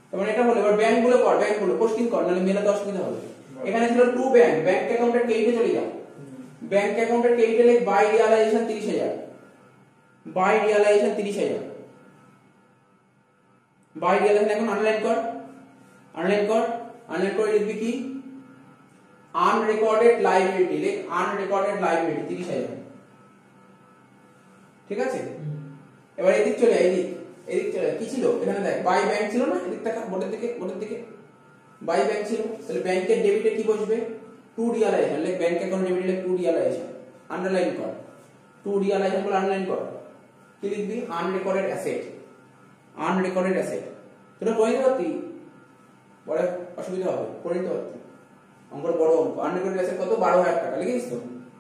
তারপর এটা হলো। এবার ব্যাংক গুলো কর, ব্যাংক গুলো পোস্টিং কর, নাহলে মেলাতে অসুবিধা হবে। এখানে ছিল টু ব্যাংক, ব্যাংক অ্যাকাউন্টের কেইটে চলে যাও, ব্যাংক অ্যাকাউন্টের কেইটে লিখ by realisation 30,000, by realisation 30,000, by realisation এখন আনলাইন কর, আনলাইন কর, আনলাইন করে লিখবি কি আনরেকর্ডেড লাইবিলিটি, লিখ আনরেকর্ডেড লাইবিলিটি 30,000। ঠিক আছে? এবার এদিক চলে আয়, এদিক চলে আয়। কি ছিল এখানে দেখ, বাই ব্যাংক ছিল না, এদিক দেখা বোর্ডের দিকে, বোর্ডের দিকে বাই ব্যাংক ছিল, তাহলে ব্যাংকের ডেবিটে কি বসবে টু রিয়ালাইজেশন, লিখ ব্যাংক অ্যাকাউন্ট ডেবিটে লিখ টু রিয়ালাইজেশন, আন্ডারলাইন কর, টু রিয়ালাইজেশন বলে আন্ডারলাইন কর। কি লিখবি আনরেকর্ডেড অ্যাসেট, আনরেকর্ডেড অ্যাসেট। তোরা করে দিতে পারতি, পরে অসুবিধা হবে, করে দিতে পারতি, অঙ্কটা বড় অঙ্ক। আনরেকর্ডেড অ্যাসেট কত 12,000 টাকা লিখেছিস তো?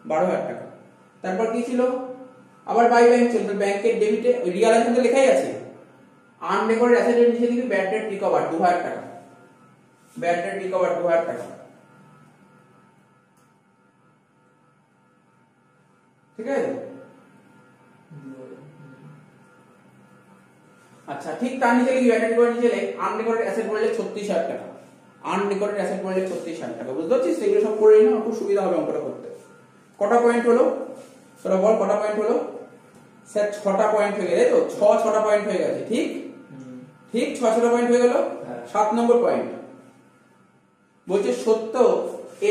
12,000 টাকা। তারপর কি ছিল, আবার বাই ব্যাংক ছিল, ব্যাংকের ডেবিটে ওই রিয়ালাইজেশন তো লেখাই আছে, আনরেকর্ডেড অ্যাসেটের নিচে দিবি ব্যাড ডেট রিকভার 2,000 টাকা, ব্যাড ডেট রিকভার 2,000 টাকা। ঠিক আছে? আচ্ছা, ঠিক তার নিচে লিখবি ব্যাড ডেট রিকভার, নিচে লিখ আনরেকর্ডেড অ্যাসেট বলে 36,000 টাকা, আনরেকর্ডেড অ্যাসেট বলে 36,000 টাকা। বুঝতে পারছিস? এগুলো সব করে নিও, খুব সুবিধা হবে অঙ্কটা করতে। কটা পয়েন্ট হলো তোরা বল, কটা পয়েন্ট হলো? স্যার 6টা পয়েন্ট হয়ে গেছে, তো 6টা পয়েন্ট হয়ে গেছে। ঠিক ঠিক 6টা পয়েন্ট হয়ে গেল। 7 নম্বর পয়েন্ট বলছে সত্য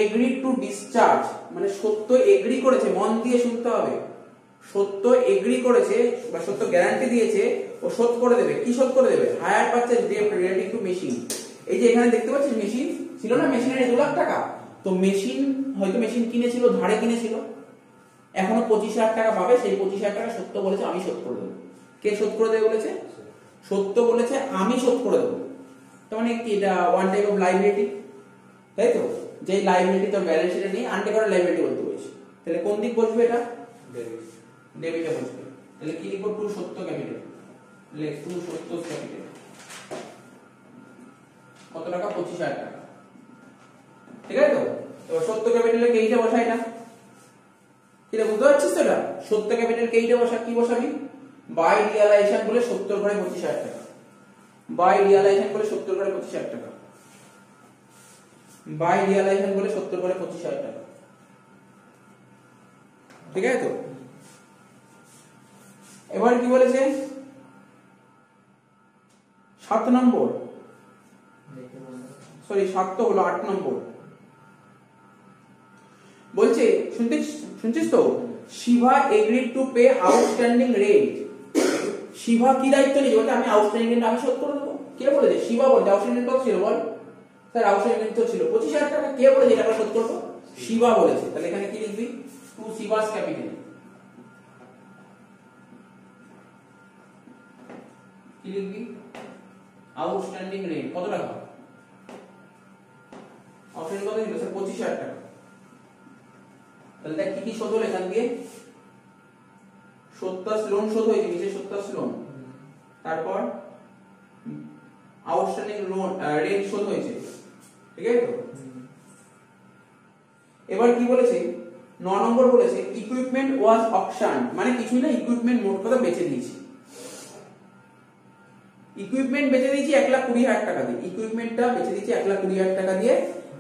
এগ্রি টু ডিসচার্জ, মানে সত্য এগ্রি করেছে, মন দিয়ে শুনতে হবে, সত্য এগ্রি করেছে বা সত্য গ্যারান্টি দিয়েছে ও শোধ করে দেবে। কি শোধ করে দেবে? Hire purchase debt relating to machine. এই যে এখানে দেখতে পাচ্ছিস মেশিন ছিল না, মেশিনের 2 লাখ টাকা, তো মেশিন হয়তো মেশিন কিনেছিল, ধারে কিনেছিল, এখনো 25,000 টাকা পাবে, সেই 25,000 টাকা সত্য বলেছে আমি শোধ করে দেবো। কে শোধ করে দেবে বলেছে? সত্য বলেছে আমি শোধ করে দেবো। তার মানে কি, এটা ওয়ান টাইপ অফ লাইবিলিটি, তাই তো? যে লাইবিলিটি তোর ব্যালেন্স শিটে নেই, আনটেকার লাইবিলিটি বলতে বলছি। তাহলে কোন দিক বসবে? এটা ডেবিটে বসবে। তাহলে কি লিখবো? টু সত্য ক্যাপিটাল, লেখ টু সত্য ক্যাপিটাল কত টাকা? 25,000 টাকা। ঠিক আছে তো? এবার সত্য ক্যাপিটালে কেইটা বসাই না, কিরে বুঝতে পারছিস তো? এটা সত্য ক্যাপিটাল কেইটা বসা, কি বসাবি? বাই রিয়ালাইজেশন বলে 70 ঘরে 25,000 টাকা, বাই রিয়ালাইজেশন বলে 70 ঘরে 25,000 টাকা, বাই রিয়ালাইজেশন বলে 70 ঘরে 25,000 টাকা। ঠিক আছে তো? এবার কি বলেছে? 7 নম্বর, সরি 7 তো হলো, 8 নম্বর বলছে, শুনছিস তো? Shiva agreed to pay outstanding rate. Shiva কি দায়িত্ব নিয়েছে? বলতে আমি আউটস্ট্যান্ডিং রেট আমি শোধ করে দেবো। কে বলেছে? শিভা বলছে। আউটস্ট্যান্ডিং কত ছিল বল? স্যার আউটস্ট্যান্ডিং তো ছিল 25,000 টাকা। কে বলেছে টাকা শোধ করবো? শিভা বলেছে। তাহলে এখানে কি লিখবি? টু শিভাস ক্যাপিটাল, কি লিখবি আউটস্ট্যান্ডিং রেট কত টাকা অপশন কত ছিল স্যার 25,000 টাকা তাহলে দেখ কি কি শোধ হলো এখান দিয়ে 70 লোন শোধ হয়েছে নিচে 70 লোন তারপর আউটস্ট্যান্ডিং লোন রেট শোধ হয়েছে ঠিক আছে তো এবার কি বলেছে 9 নম্বর বলেছে ইকুইপমেন্ট ওয়াজ অকশন মানে কিছুই না ইকুইপমেন্ট মোট কথা বেচে দিয়েছি ইকুইপমেন্ট বেচে দিয়েছি 1,20,000 টাকা দিয়ে ইকুইপমেন্টটা বেচে দিয়েছি 1,20,000 টাকা দিয়ে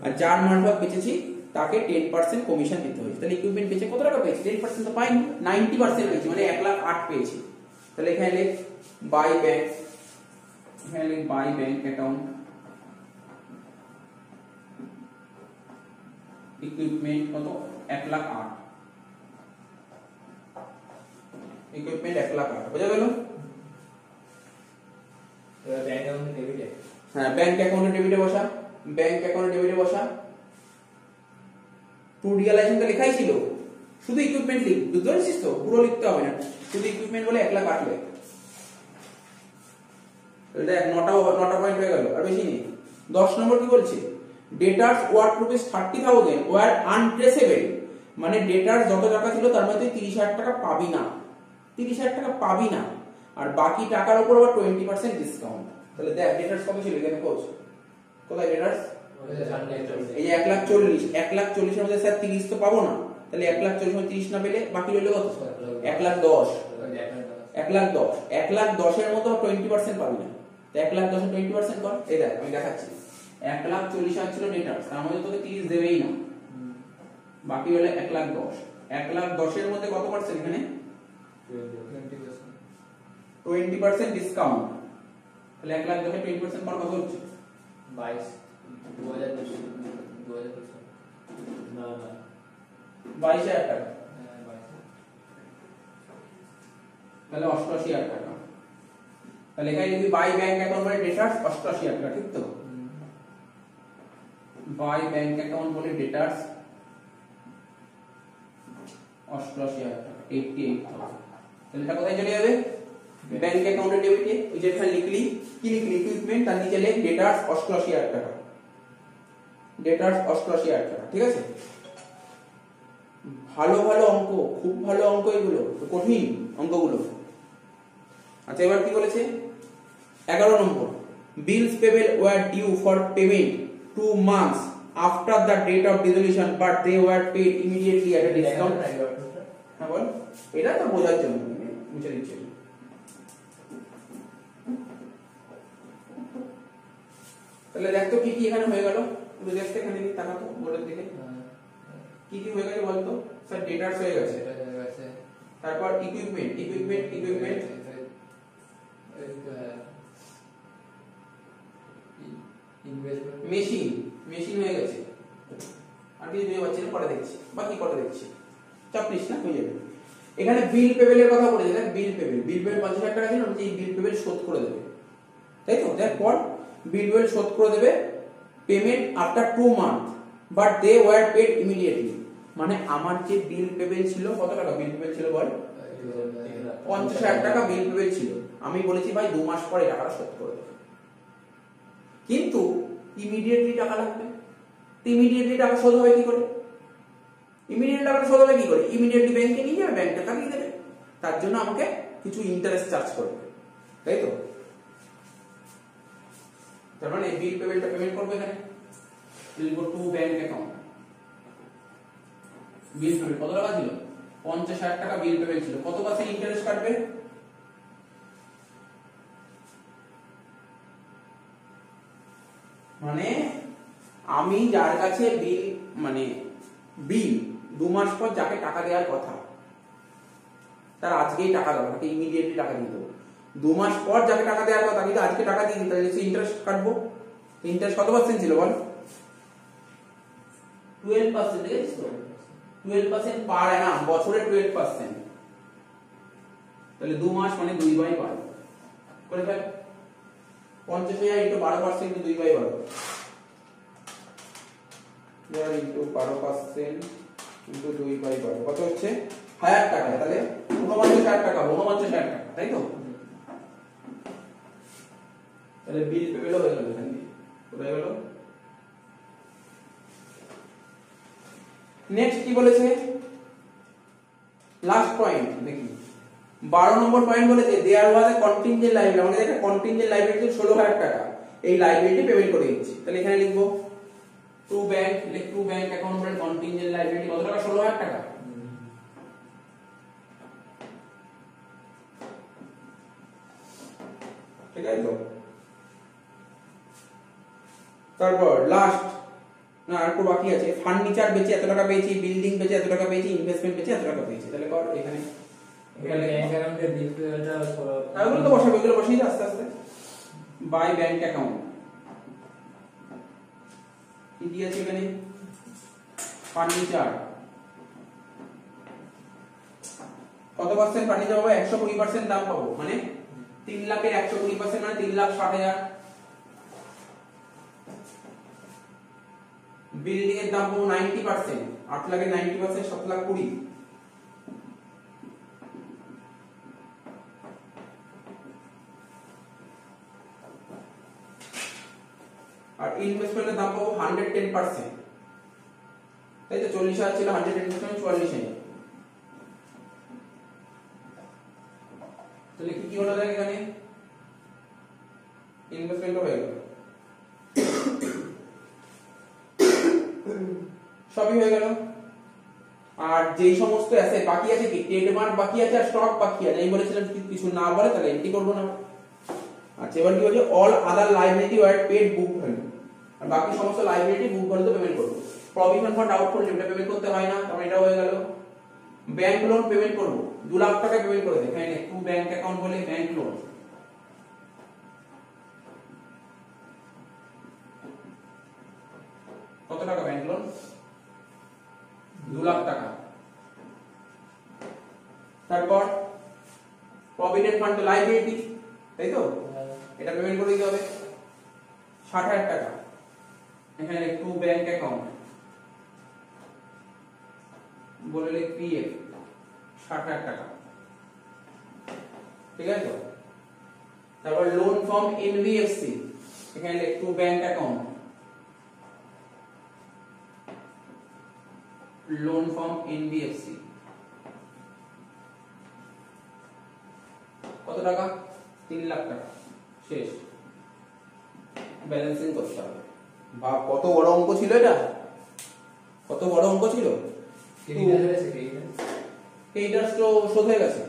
আর যার মারফত বেচেছি তাকে 10% কমিশন দিতে হয়েছে তাহলে ইকুইপমেন্ট বেচে কত টাকা পেয়েছি 10% তো পাইনি 90% পেয়েছি মানে 1,08,000 পেয়েছি তাহলে এখানে লিখ বাই ব্যাংক এখানে লিখ বাই ব্যাংক অ্যাকাউন্ট ইকুইপমেন্ট কত 1,08,000 ইকুইপমেন্ট 1,08,000 বোঝা গেল এবার ব্যাংক অ্যাকাউন্টে ডেবিটে হ্যাঁ ব্যাংক অ্যাকাউন্টে ডেবিটে বসা ব্যাংক অ্যাকাউন্টে ডেবিটে বসা টু রিয়ালাইজেশনটা লেখাই ছিল শুধু ইকুইপমেন্ট লিখ বুঝতে পারছিস তো পুরো লিখতে হবে না শুধু ইকুইপমেন্ট বলে 1,08,000 লেখ এটা 9টা পয়েন্ট হয়ে গেল আর বেশি নেই 10 নম্বর কি বলছে ডেটার্স ওয়ার্থ রুপিস 30,000 ওয়্যার আনট্রেসেবল মানে ডেটার যত টাকা ছিল তার মধ্যে 30,000 টাকা পাবি না 30,000 টাকা পাবি না আর বাকি টাকার উপর আবার 20% ডিসকাউন্ট তাহলে দেখ ডেটার্স কত ছিল এখানে কোচ কোথায় ডেটার্স এই যে 1,40,000 এর মধ্যে স্যার 30 তো পাবো না তাহলে 1,40,000 মধ্যে 30 না পেলে বাকি রইল কত 1,10,000 1,10,000 এর মধ্যে 20% পাবি না তো 1,10,000 এর 20% কর এই দেখ আমি দেখাচ্ছি 1,40,000 ছিল ডেটার্স তার মধ্যে তোকে 30 দেবেই না বাকি হলো 1,10,000 1,10,000 এর মধ্যে কত পার্সেন্ট এখানে 20% ডিসকাউন্ট তাহলে 1,10,000 এর 20% কর কত হচ্ছে 22,000 টাকা তাহলে 88,000 টাকা তাহলে এখানে যদি বাই ব্যাংক অ্যাকাউন্ট মানে ডেটার্স 88,000 টাকা ঠিক তো বাই ব্যাংক অ্যাকাউন্ট বলে ডেটার্স 88,000 টাকা 88,000 তাহলে এটা কোথায় চলে যাবে ব্যাংক অ্যাকাউন্টে ডেবিটে ওই যে এখানে লিখলি কি লিখলি ইকুইপমেন্ট তার নিচে লিখ ডেটার্স 88,000 টাকা ডেটার্স 88,000 টাকা ঠিক আছে ভালো ভালো অঙ্ক খুব ভালো অঙ্ক এগুলো কঠিন অঙ্কগুলো আচ্ছা এবার কি বলেছে 11 নম্বর bills payable were due for payment 2 months after the date of dissolution but they were paid immediately at a discount হ্যাঁ বল এটা তো বোঝার জন্য মুছে দিচ্ছি তাহলে দেখ তো কি কি এখানে হয়ে গেল পুরো দেখতে এখানে কি তাকাতো বোর্ডের দিকে কি কি হয়ে গেছে বলতো স্যার ডেটার্স হয়ে গেছে তারপর ইকুইপমেন্ট মেশিন হয়ে গেছে আর কিছু দিয়ে পাচ্ছি না পরে দেখছি বাকি পরে দেখছি চাপ নিস না হয়ে যাবে এখানে বিল পেবেলের কথা বলেছে দেখ বিল পেবেল 50,000 টাকা ছিল এই বিল পেবেল শোধ করে দেবে তাই তো দেখ পর বিল পেবেল শোধ করে দেবে payment after 2 month but they were paid immediately মানে আমার যে বিল পেবেল ছিল কত টাকা বিল পেবেল ছিল বল 50,000 টাকা বিল পেবেল ছিল আমি বলেছি ভাই 2 মাস পরে টাকাটা শোধ করে দেবে কিন্তু ইমিডিয়েটলি টাকা লাগবে ইমিডিয়েটলি টাকা শোধ হবে কি করে ইমিডিয়েটলি টাকা শোধ হবে কি করে ইমিডিয়েটলি ব্যাংকে নিয়ে যাবে ব্যাংক টাকা দিয়ে দেবে তার জন্য আমাকে কিছু ইন্টারেস্ট চার্জ করবে তাই তো তার মানে বিল পেমেন্টটা পেমেন্ট করবে এখানে will go to bank account bill payment কত টাকা ছিল 50,000 টাকা বিল পেমেন্ট ছিল কত পার্সেন্ট ইন্টারেস্ট কাটবে মানে আমি যার কাছে বিল মানে বিল 2 মাস পর যাকে টাকা দেওয়ার কথা তার আজকেই টাকা দেবো তাকে ইমিডিয়েটলি টাকা দিয়ে দেবো 2 মাস পর যাকে টাকা দেওয়ার কথা কিন্তু আজকে টাকা দিয়ে দিই তাহলে ইন্টারেস্ট কাটবো ইন্টারেস্ট কত পার্সেন্ট ছিল বল 12% দেখেছিস তো 12% পার অ্যানাম বছরে 12% তাহলে 2 মাস মানে 2/12 করে ফেল 50,000 ইনটু 12% ইনটু 2/12 দেয়ার ইনটু 12% ইনটু 2/12 কত হচ্ছে 1000 টাকা তাহলে 49,000 টাকা 49,000 টাকা তাই তো তাহলে বিল পেমেন্টও হয়ে গেল এখানে কোথায় গেল নেক্সট কি বলেছে লাস্ট পয়েন্ট দেখি 12 নম্বর পয়েন্ট বলেছে দেয়ার ওয়াজ এ কন্টিনজেন্ট লাইবিলিটি আমাকে একটা কন্টিনজেন্ট লাইবিলিটি 16000 টাকা এই লাইবিলিটি পেমেন্ট করে দিচ্ছি তাহলে এখানে লিখবো to bank account for contingent liability কত টাকা 16000 টাকা ঠিক আছে তো তারপর লাস্ট না আর একটু বাকি আছে ফার্নিচার বেচে এত টাকা পেয়েছি বিল্ডিং বেচে এত টাকা পেয়েছি ইনভেস্টমেন্ট বেচে এত টাকা পেয়েছি তাহলে কর এখানে এখানে ব্যাংক অ্যাকাউন্টের বিল পেমেন্টটা তাহলে তো বসাবো এগুলো বসিয়ে আস্তে আস্তে বাই ব্যাংক অ্যাকাউন্ট কি দিয়েছে এখানে ফার্নিচার কত পার্সেন্ট ফার্নিচার পাবো 120% দাম পাবো মানে 3 লাখের 120% মানে 3,60,000 বিল্ডিং এর দাম পাবো 90% 8 লাখের 90% 7,20,000 আর ইনভেস্টমেন্টের দাম পাবো 110% তাই তো 40,000 ছিল 110% 44,000 তাহলে কি হলো দেখ এখানে ইনভেস্টমেন্ট হয়ে গেল সবই হয়ে গেল আর যেই সমস্ত অ্যাসেট বাকি আছে কি ট্রেডমার্ক বাকি আছে আর স্টক বাকি আছে আমি বলেছিলাম কিছু না বলে তাহলে এন্ট্রি করব না আচ্ছা এবার কি বলছে all other liability were paid book value আর বাকি সমস্ত লায়াবিলিটি বুক ভ্যালুতে পেমেন্ট করব provision for doubtful debt payment করতে হয় না কারণ এটা হয়ে গেল ব্যাংক লোন পেমেন্ট করব 2 লাখ টাকা পেমেন্ট করে দেখ এখানে টু ব্যাংক অ্যাকাউন্ট বলে ব্যাংক লোন কত টাকা ব্যাংক লোন 2 লাখ টাকা তারপর প্রভিডেন্ট ফান্ড লায়াবিলিটি তাই তো এটা পেমেন্ট করে দিতে হবে 60,000 টাকা এখানে টু ব্যাংক অ্যাকাউন্ট বলে লিখ পিএফ 60,000 টাকা ঠিক আছে তো তারপর লোন ফ্রম এনবিএফসি এখানে লিখ to bank account loan from NBFC কত টাকা 3 লাখ টাকা শেষ ব্যালেন্সিং করতে হবে বা কত বড় অঙ্ক ছিল এটা কত বড় অঙ্ক ছিল কেইটাস তো শোধ হয়ে গেছে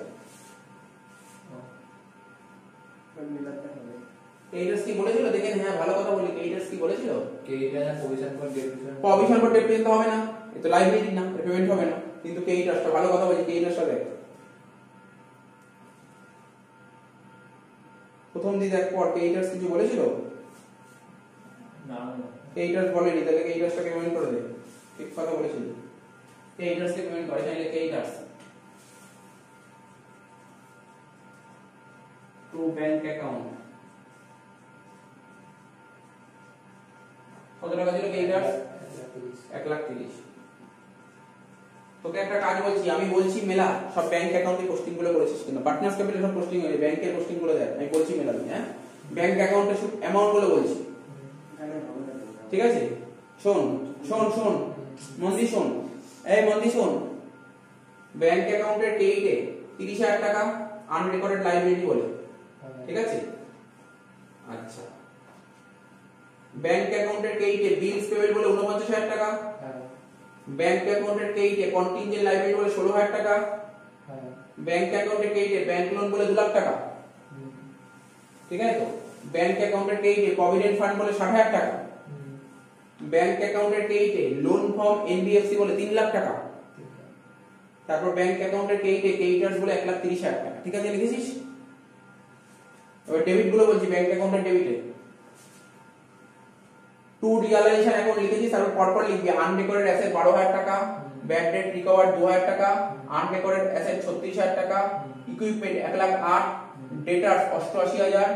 কেইটাস কি বলেছিল দেখেন হ্যাঁ ভালো কথা বলি কেইটাস কি বলেছিল প্রভিশন ফর ডেট পেমেন্ট হবে না এটা লায়াবিলিটি না পেমেন্ট হবে না কিন্তু কেইটাসটা ভালো কথা বলি কেইটাসটা দেখ প্রথম দিন দেখ পর কেইটাস কিছু বলেছিল না কেইটাস বলেনি তাহলে কেইটাসটাকে পেমেন্ট করে দে ঠিক কথা বলেছিল কেইটাসকে পেমেন্ট করে তাহলে কেইটাস টু ব্যাংক অ্যাকাউন্ট কত টাকা ছিল কেইটাস 1,30,000 তোকে একটা কাজ বলছি আমি বলছি মেলা সব ব্যাংক অ্যাকাউন্টে পোস্টিং গুলো করেছিস কিনা পার্টনার্স ক্যাপিটাল সব পোস্টিং হয়েছে ব্যাংকের পোস্টিং গুলো দেখ আমি বলছি মেলা হ্যাঁ ব্যাংক অ্যাকাউন্টে সব অ্যামাউন্ট গুলো বলছি ঠিক আছে শোন শোন শোন মন্দি শোন এই মন্দি শোন ব্যাংক অ্যাকাউন্টের টেইটে 30,000 টাকা আনরেকর্ডেড লায়াবিলিটি বলে ঠিক আছে আচ্ছা ব্যাংক অ্যাকাউন্টের টেইটে বিলস পেমেন্ট বলে 49,000 টাকা ব্যাংক অ্যাকাউন্টের টেইটে কন্টিনজেন্ট লায়াবিলিটি বলে 16,000 টাকা ব্যাংক অ্যাকাউন্টের টেইটে ব্যাংক লোন বলে 2 লাখ টাকা ঠিক আছে তো ব্যাংক অ্যাকাউন্টের টেইটে প্রভিডেন্ট ফান্ড বলে 60,000 টাকা ব্যাংক অ্যাকাউন্টের টেইটে লোন ফ্রম এনবিএফসি বলে 3 লাখ টাকা তারপর ব্যাংক অ্যাকাউন্টের টেইটে কেইটার্স বলে 1,30,000 টাকা ঠিক আছে লিখেছিস এবার ডেবিট গুলো বলছি ব্যাংক অ্যাকাউন্টের ডেবিটে টু রিয়ালাইজেশন অ্যাকাউন্ট লিখেছিস তারপর পরপর লিখবি আনরেকর্ডেড অ্যাসেট 12,000 টাকা ব্যাড ডেট রিকভার্ড 2,000 টাকা আনরেকর্ডেড অ্যাসেট 36,000 টাকা ইকুইপমেন্ট 1,08,000 ডেটার্স 88,000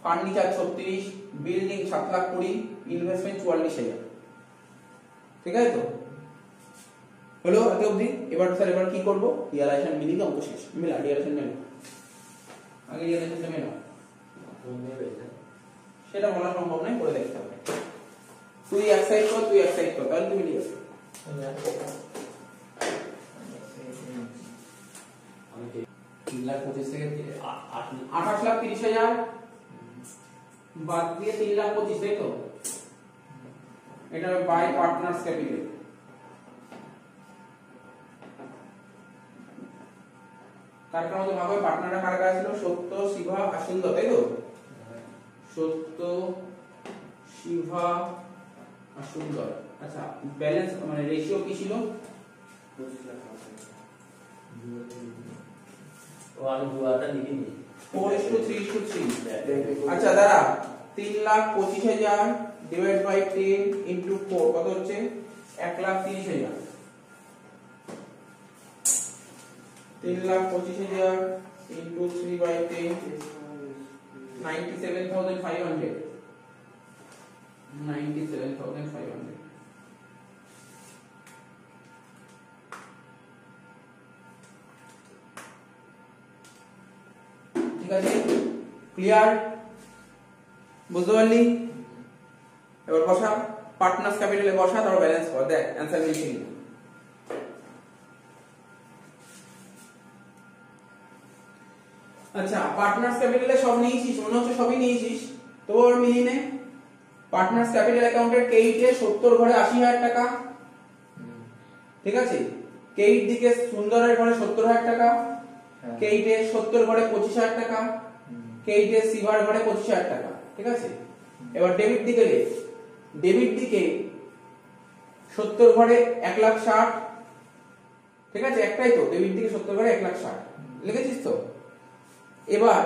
ফার্নিচার 36 বিল্ডিং 7,20,000 ইনভেস্টমেন্ট 44,000 ঠিক আছে তো হলো এত অবধি এবার স্যার এবার কি করব রিয়ালাইজেশন মিলি অঙ্ক শেষ মেলা রিয়ালাইজেশন মেলা আগে রিয়ালাইজেশন মেলা সেটা বলা সম্ভব নয়, করে দেখতে হবে। তুই এক সাইড কর, তুই এক সাইড কর, তাহলে তুমি মিলিয়ে যাবে। 3,25,000 থেকে 28,30,000 বাদ দিয়ে 3,25,000, তাই তো? এটা বাই পার্টনার্স ক্যাপিটাল। কার কার মধ্যে ভাগ হয়? পার্টনাররা কার কার ছিল? সত্য, শিভা আর সুন্দর, তাই তো? সত্য, শিভা আর সুন্দর। আচ্ছা, ব্যালেন্স মানে রেশিও কি ছিল? 4:3:3। আচ্ছা দাঁড়া, 3,25,000 ডিভাইড বাই 10 ইনটু 4 কত হচ্ছে? 1,30,000। 3,25,000 ইনটু 3 বাই 10 97,500। 97,500। ঠিক আছে, ক্লিয়ার? বুঝতে পারলি? এবার বসা, পার্টনার্স ক্যাপিটালে বসা, তারপর ব্যালেন্স কর, দেখ অ্যানসার মিলছে কিনা। আচ্ছা, পার্টনার্স ক্যাপিটালে সব নিয়েছিস, মনে হচ্ছে সবই নিয়েছিস, তোর মিলিয়ে নে। পার্টনার্স ক্যাপিটাল অ্যাকাউন্টের কেইটে 70 ঘরে 80,000 টাকা, ঠিক আছে? কেইট দিকে সুন্দরের ঘরে 70,000 টাকা, কেইটে 70 ঘরে 25,000 টাকা, কেইটে শিভার ঘরে 25,000 টাকা, ঠিক আছে? এবার ডেবিট দিকে লে, ডেবিট দিকে 70 ঘরে 1,60,000, ঠিক আছে? একটাই তো, ডেবিট দিকে 70 ঘরে 1,60,000 লিখেছিস তো? এবার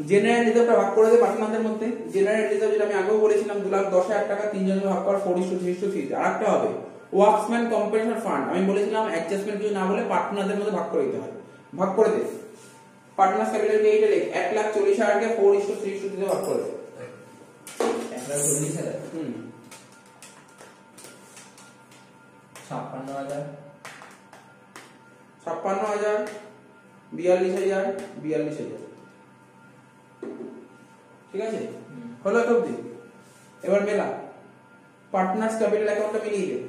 জেনারেল রিজার্ভটা ভাগ করে দে পার্টনারদের মধ্যে। জেনারেল রিজার্ভ যেটা আমি আগেও বলেছিলাম 2,10,000 টাকা, তিনজনের ভাগ কর 4:3:3। আরেকটা হবে ওয়ার্কসম্যান কম্পেনসেশন ফান্ড, আমি বলেছিলাম অ্যাডজাস্টমেন্ট কিছু না বলে পার্টনারদের মধ্যে ভাগ করে দিতে হয়। ভাগ করে দে, পার্টনার্স ক্যাপিটাল কে এইটা লেখ, 1,40,000 কে 4:3:3 তে ভাগ করে দে। 1,40,000 হুম 56,000 56,000 42,000 42,000, ঠিক আছে? হলো এত অবধি। এবার মেলা পার্টনার্স ক্যাপিটাল অ্যাকাউন্টটা মিলিয়ে দে।